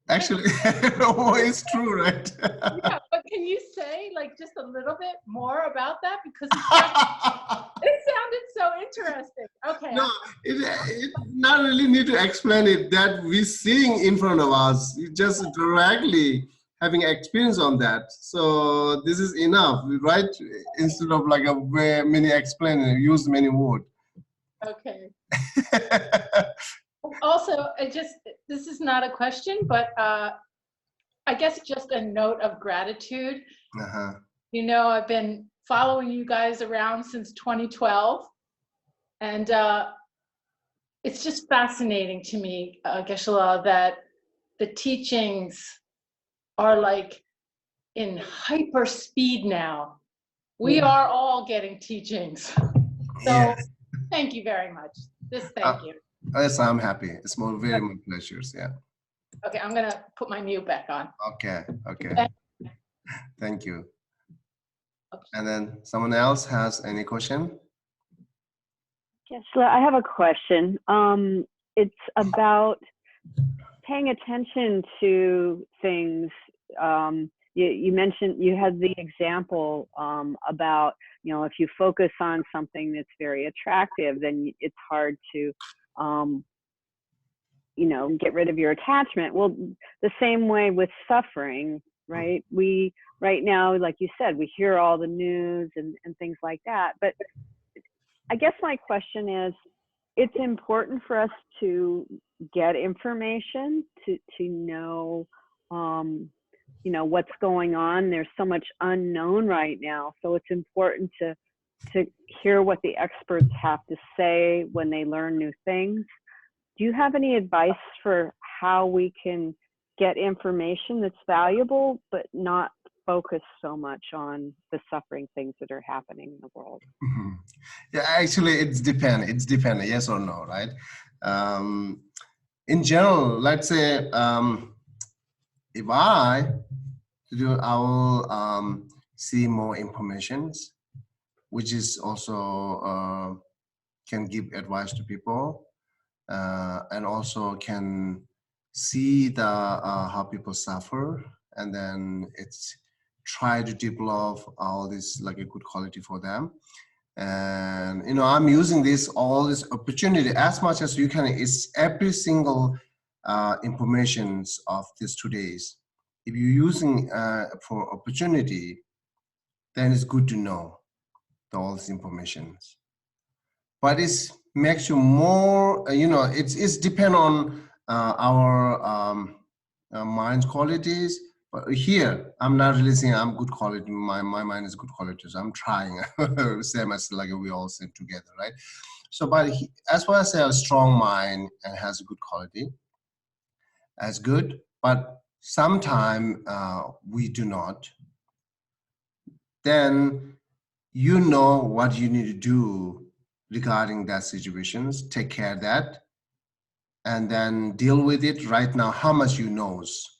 Actually, it's true, right? Yeah, but can you say like just a little bit more about that? Because it sounded so interesting. Okay. No, it not really need to explain it, that we seeing in front of us, you just directly having experience on that. So this is enough, right? Instead of like a way many explaining, use many words. Okay. Also, this is not a question, but I guess just a note of gratitude. Uh-huh. I've been following you guys around since 2012, and it's just fascinating to me, Geshe, that the teachings are like in hyper speed now. We are all getting teachings. So Yes. thank you very much. Thank you. Yes, I'm happy. It's very my pleasures. Yeah. Okay, I'm gonna put my mute back on. Okay. Okay. Thank- Thank you. Okay. And then someone else has any question? Yes, so I have a question. It's about paying attention to things. You mentioned, you had the example about, you know, if you focus on something that's very attractive, then it's hard to, you know, get rid of your attachment. Well, the same way with suffering, right? We, right now, like you said, we hear all the news and things like that. But I guess my question is, it's important for us to get information to know, you know, what's going on. There's so much unknown right now. So it's important to hear what the experts have to say when they learn new things. Do you have any advice for how we can get information that's valuable, but not focus so much on the suffering things that are happening in the world? Mhm. Yeah, actually, it's depend. It's depend. Yes or no, right? In general, let's say if I do, I will see more informations, which is also can give advice to people, and also can see the how people suffer, and then it's try to develop all this like a good quality for them. And you know, I'm using all this opportunity as much as you can. It's every single informations of these 2 days. If you're using for opportunity, then it's good to know all these informations. But it makes you more, you know, it's depend on our mind's qualities. But here, I'm not really saying I'm good quality. My mind is good quality. So I'm trying, same as like we all sit together, right? So, but as far as a strong mind and has a good quality, as good. But sometimes we do not. Then you know what you need to do regarding that situations. Take care of that, and then deal with it right now. How much you knows,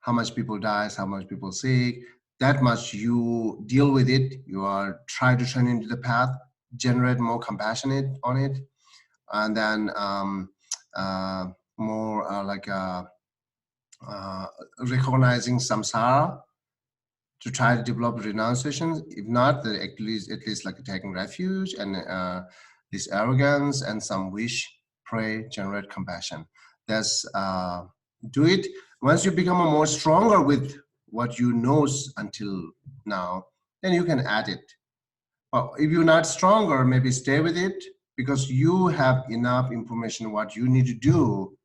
how much people dies, how much people sick, that much you deal with it. You are try to turn into the path, generate more compassionate on it, and then more recognizing samsara to try to develop renunciation. If not, then at least like taking refuge and this arrogance and some wish, pray, generate compassion. That's do it. Once you become a more stronger with what you know until now, then you can add it. But if you're not stronger, maybe stay with it because you have enough information what you need to do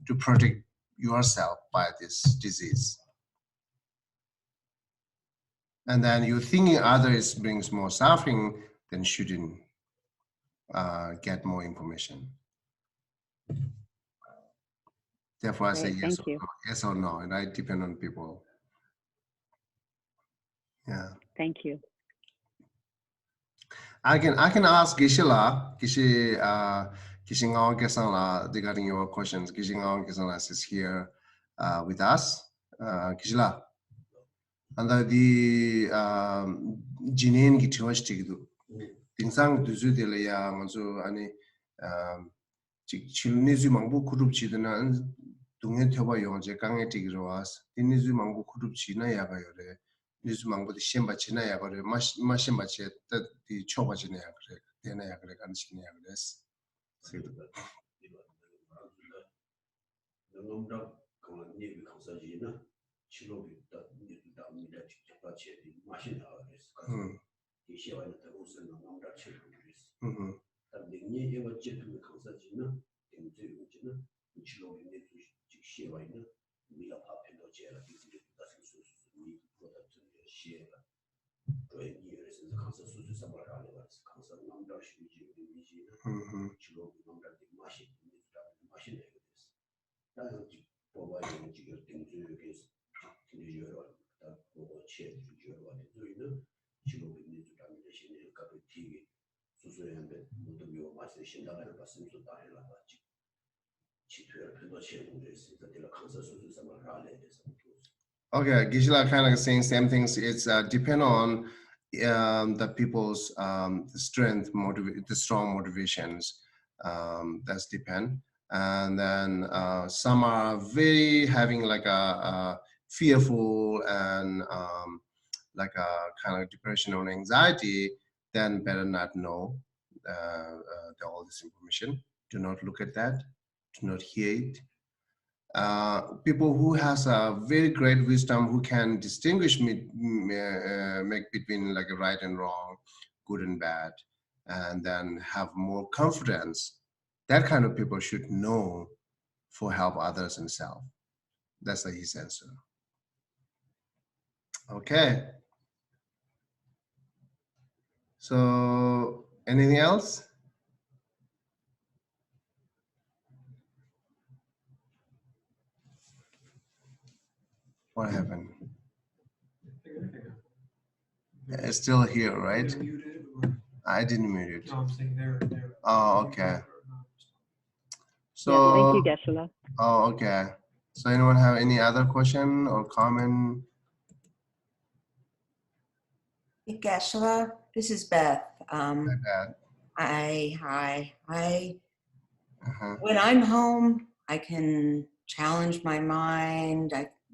to protect yourself by this disease. And then you thinking others brings more suffering, then shouldn't get more information. Therefore, I say Great, yes thank or you. no, yes or no, and I depend on people. Yeah, Thank you. I can ask Geshe Geshe Ngao Gesang La regarding your questions. Geshe Ngao Gesang La is here with us. Geshe La, and the Jinin Gitiwash Tigdu. Tingsang Duzu de la Yang also any Chilnizu Mambu Kurup Chidana Dunga Toba Yonje Kange Tigroas, Tinizu Mambu Kurup China Yagayore, Nizu Mambu the Shemba China Yagore, Mashemba Chet, that the Choba China Yagre, Tena Yagre and China Yagres. Okay, Gisela kind of saying same things. It's depend on the people's the strength, the strong motivations. That's depend. And then some are very having like a fearful and like a kind of depression or anxiety. Then better not know all this information. Do not look at that. Do not hear it. People who has a very great wisdom, who can distinguish make between like a right and wrong, good and bad, and then have more confidence. That kind of people should know for help others and self. That's his answer. Okay. So anything else? What happened? It's still here, right? They're muted or- I didn't mute it. No, I'm saying they're. Oh, okay. So, Yeah, thank you, Geshe. oh, okay. So anyone have any other question or comment? Hey, Geshe, this is Beth. Like that? Hi. Uh-huh. When I'm home, I can challenge my mind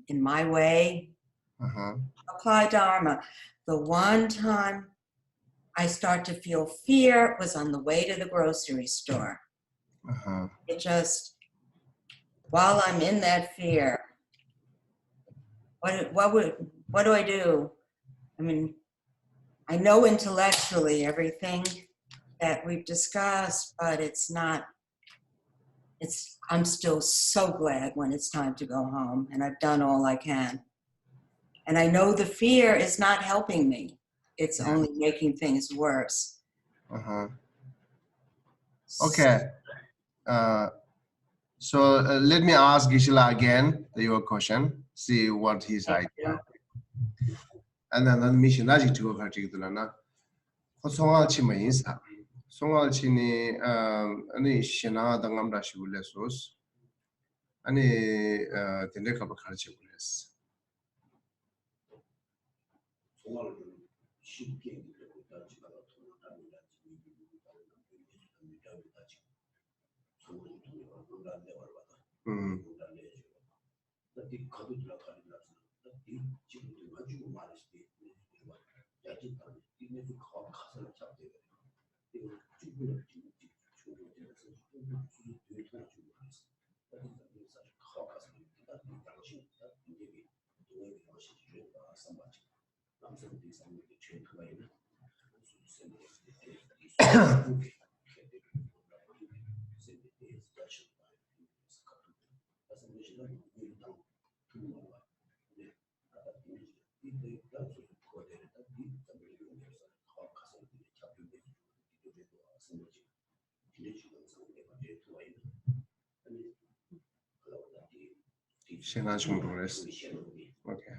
in my way, Uh-huh. apply Dharma. The one time I start to feel fear was on the way to the grocery store. Uh-huh. It just, while I'm in that fear, what do I do? I mean, I know intellectually everything that we've discussed, but I'm still so glad when it's time to go home and I've done all I can. And I know the fear is not helping me. It's only making things worse. Uh-huh. Okay. So let me ask Gisela again your question. See what his idea. And then mission logic to go to the na. Kosonga chima insa. Songa chini ani shina dangam dashi bulesos. Ani tende kaba kharchi bules. Shina chungdores. Okay.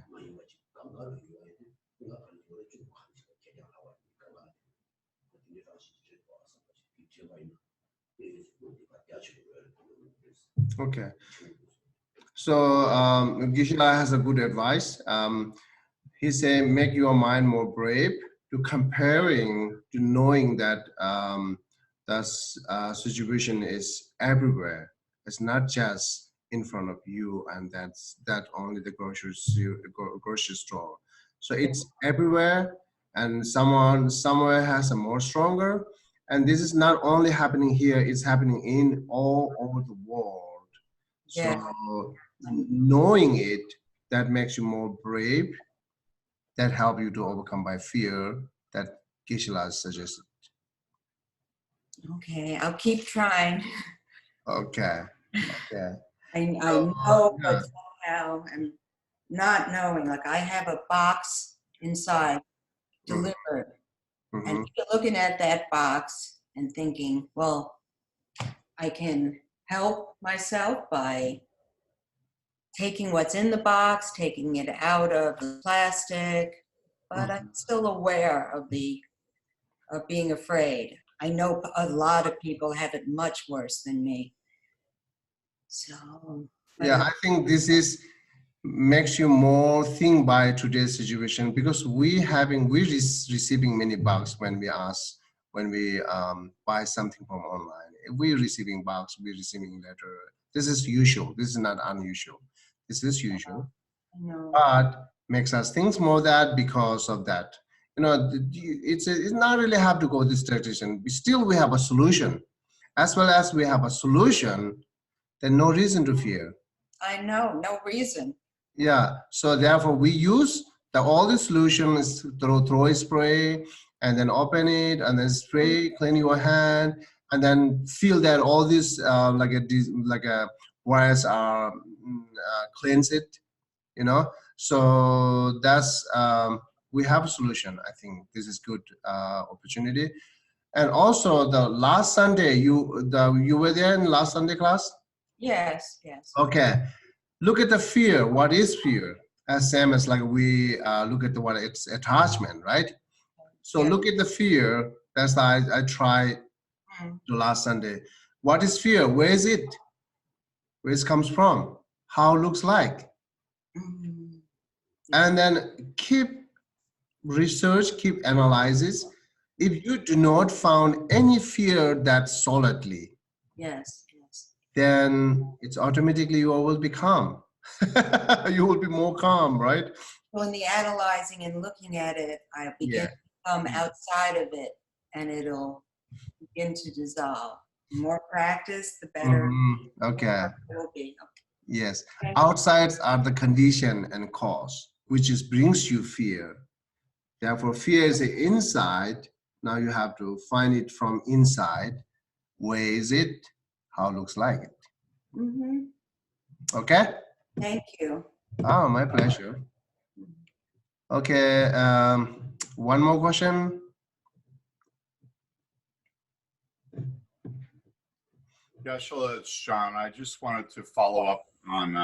Okay. So Gisela has a good advice. He said, make your mind more brave to comparing, to knowing that the situation is everywhere. It's not just in front of you, and that only the grocery store. So it's everywhere, and someone somewhere has a more stronger. And this is not only happening here; it's happening in all over the world. So knowing it, that makes you more brave. That help you to overcome by fear that Gisela suggested. Okay, I'll keep trying. Okay. Okay. I know, but somehow I'm not knowing. Like I have a box inside delivered, and you're looking at that box and thinking, well, I can help myself by taking what's in the box, taking it out of the plastic, but I'm still aware of being afraid. I know a lot of people have it much worse than me. So, but Yeah, I think this is makes you more think by today's situation, because we receiving many bugs when we ask, when we buy something from online. If we're receiving bugs, we're receiving letter. This is usual. This is not unusual. This is usual. you know, But makes us think more that because of that. You know, it's not really have to go this direction. Still, we have a solution. As well as we have a solution, then no reason to fear. I know, no reason. Yeah, so therefore we use all the solutions, throw a spray and then open it and then spray, clean your hand, and then feel that all this like a wires are cleanse it, you know. So that's we have a solution. I think this is good opportunity. And also the last Sunday you were there in last Sunday class. Yes, yes. Okay. Look at the fear. What is fear? As same as like we look at what it's attachment, right? So Yeah. look at the fear. That's I tried Mm, the last Sunday. What is fear? Where is it? Where it comes from? How it looks like? mm, And then keep research, keep analysis. If you do not found any fear that solidly, yes, yes. then it's automatically you will be calm. You will be more calm, right? So in the analyzing and looking at it, I'll begin Yeah. to come outside of it and it'll begin to dissolve. The more practice, the better Okay. it will be. Yes. Okay. Outsides are the condition and cause, which is brings you fear. Therefore, fear is the inside. Now you have to find it from inside. Where is it? How it looks like it. Mhm. Okay? Thank you. Oh, my pleasure. Okay. One more question. Yeah, Sheila, it's John. I just wanted to follow up on,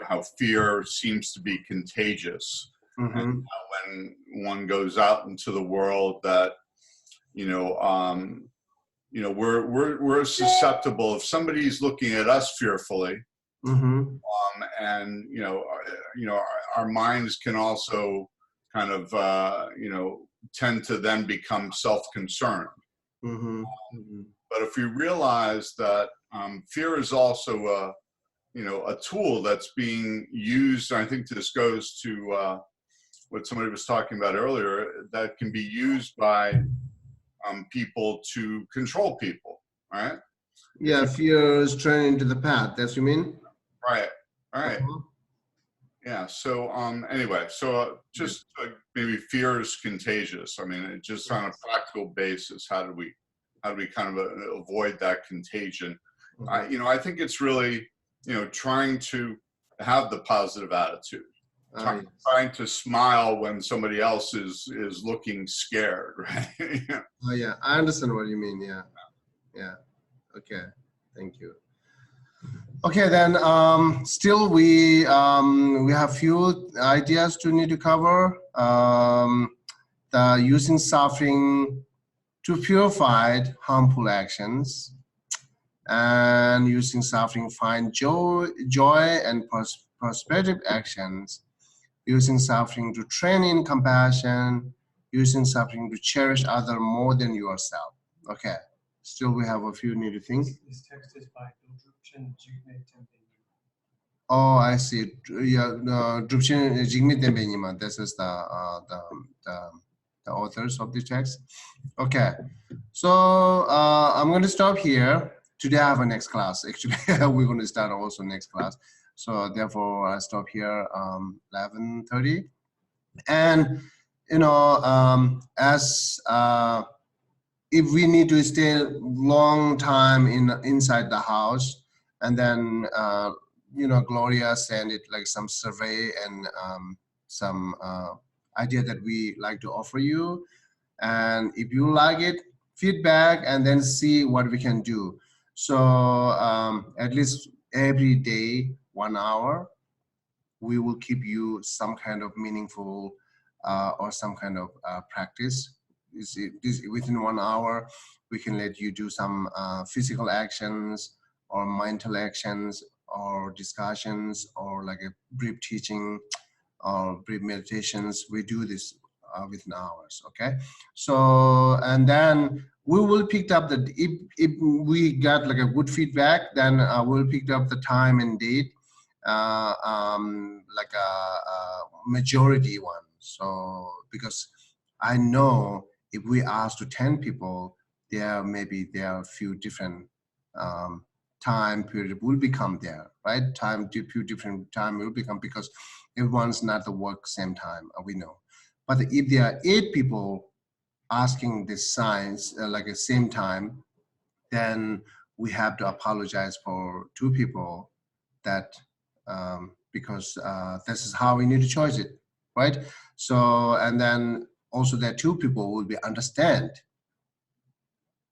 how fear seems to be contagious. And Mm-hmm. when one goes out into the world that, we're susceptible. If somebody's looking at us fearfully, Mm-hmm. and, our minds can also kind of, tend to then become self-concerned. Mm-hmm. Mm-hmm. But if we realize that fear is also a tool that's being used, I think this goes to what somebody was talking about earlier, that can be used by people to control people, right? Yeah, fear is turning into the path. That's what you mean? Right, right. Uh-huh. Yeah. So anyway, so just maybe fear is contagious. I mean, just on a practical basis, how do we kind of avoid that contagion? I think it's really, trying to have the positive attitude, Yes. trying to smile when somebody else is looking scared, right? Oh, yeah, I understand what you mean. Yeah. Yeah. Okay. Thank you. Okay, then still we have few ideas to need to cover. The using suffering to purify harmful actions, and using suffering find joy and prospective actions. Using suffering to train in compassion. Using suffering to cherish other more than yourself. Okay. Still, we have a few need to think. This text is by Lobsang, Geshe, Tempe. Oh, I see. Yeah, Drupchen Jigme Tempenyima. This is the authors of the text. Okay, so I'm going to stop here. Today I have a next class. Actually, we're going to start also next class. So therefore, I stop here 11:30. And as if we need to stay long time inside the house, and then Gloria sent it like some survey and some idea that we like to offer you, and if you like it, feedback, and then see what we can do. So at least every day 1 hour we will keep you some kind of meaningful or some kind of practice This within 1 hour, we can let you do some physical actions or mental actions or discussions or like a brief teaching or brief meditations. We do this within hours. Okay, so and then we will pick up the if we got like a good feedback, then we'll pick up the time and date like a majority one. So because I know if we ask to 10 people, there are a few different time period will become there, right? Few different time will become because everyone's not the work same time, we know. But if there are 8 people asking this science like the same time, then we have to apologize for 2 people that because this is how we need to choose it, right? So, and then also that 2 people will be understand,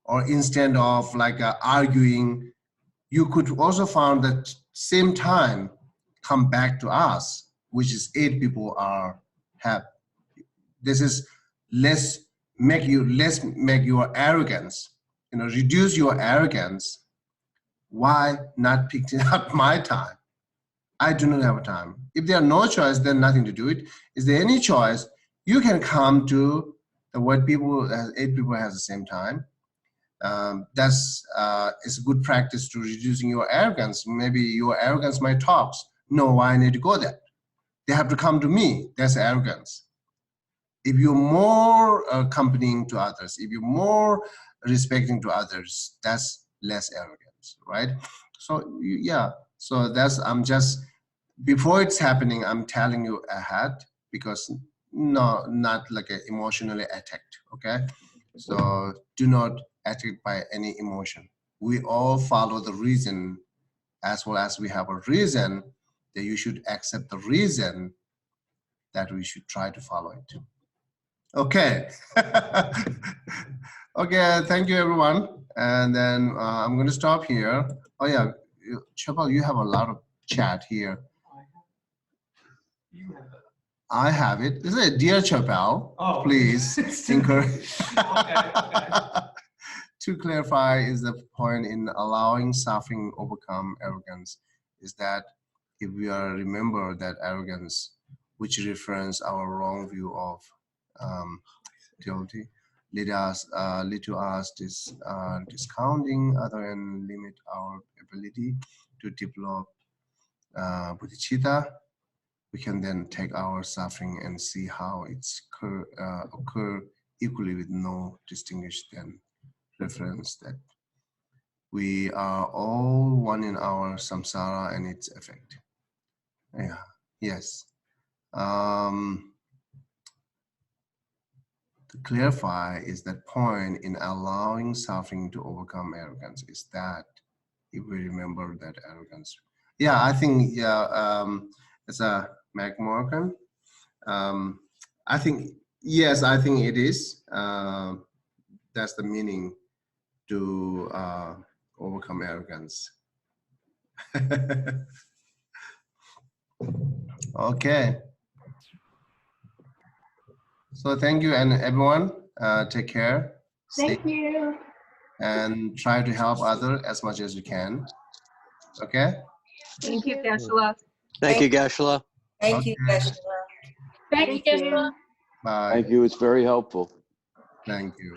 or instead of like arguing, you could also find that same time come back to us, which is 8 people are have. This is less make your arrogance, reduce your arrogance. Why not picking up my time? I do not have a time. If there are no choice, then nothing to do it. Is there any choice? You can come to the what people 8 people has the same time. That's it's a good practice to reducing your arrogance. Maybe your arrogance might talk. No, I need to go there. They have to come to me. That's arrogance. If you're more accompanying to others, if you're more respecting to others, that's less arrogance, right? So yeah, so that's I'm just before it's happening, I'm telling you ahead because no, not like a emotionally attacked. Okay, so do not attacked by any emotion. We all follow the reason, as well as we have a reason that you should accept the reason that we should try to follow it. Okay. Okay, thank you everyone. And then I'm going to stop here. Oh yeah, Chapal, you have a lot of chat here. You have it. I have it. This is a dear Chapal. Oh. Please encourage. Okay. To clarify, is the point in allowing suffering overcome arrogance is that if we are remember that arrogance, which refers our wrong view of duality, lead to us discounting other and limit our ability to develop bodhicitta. We can then take our suffering and see how it's occur equally with no distinguished then reference that we are all one in our samsara and its effect. Yeah. Yes. To clarify is that point in allowing suffering to overcome arrogance is that if we remember that arrogance. Yeah, I think it's a Mac Morgan. I think yes, I think it is. That's the meaning to overcome arrogance. Okay. So thank you, and everyone, take care. Thank you. And try to help others as much as you can. Okay? Thank you, Geshe. Thank you, Geshe. Thank you, Okay. Geshe. Thank you. you. Bye. Thank you. It's very helpful. Thank you.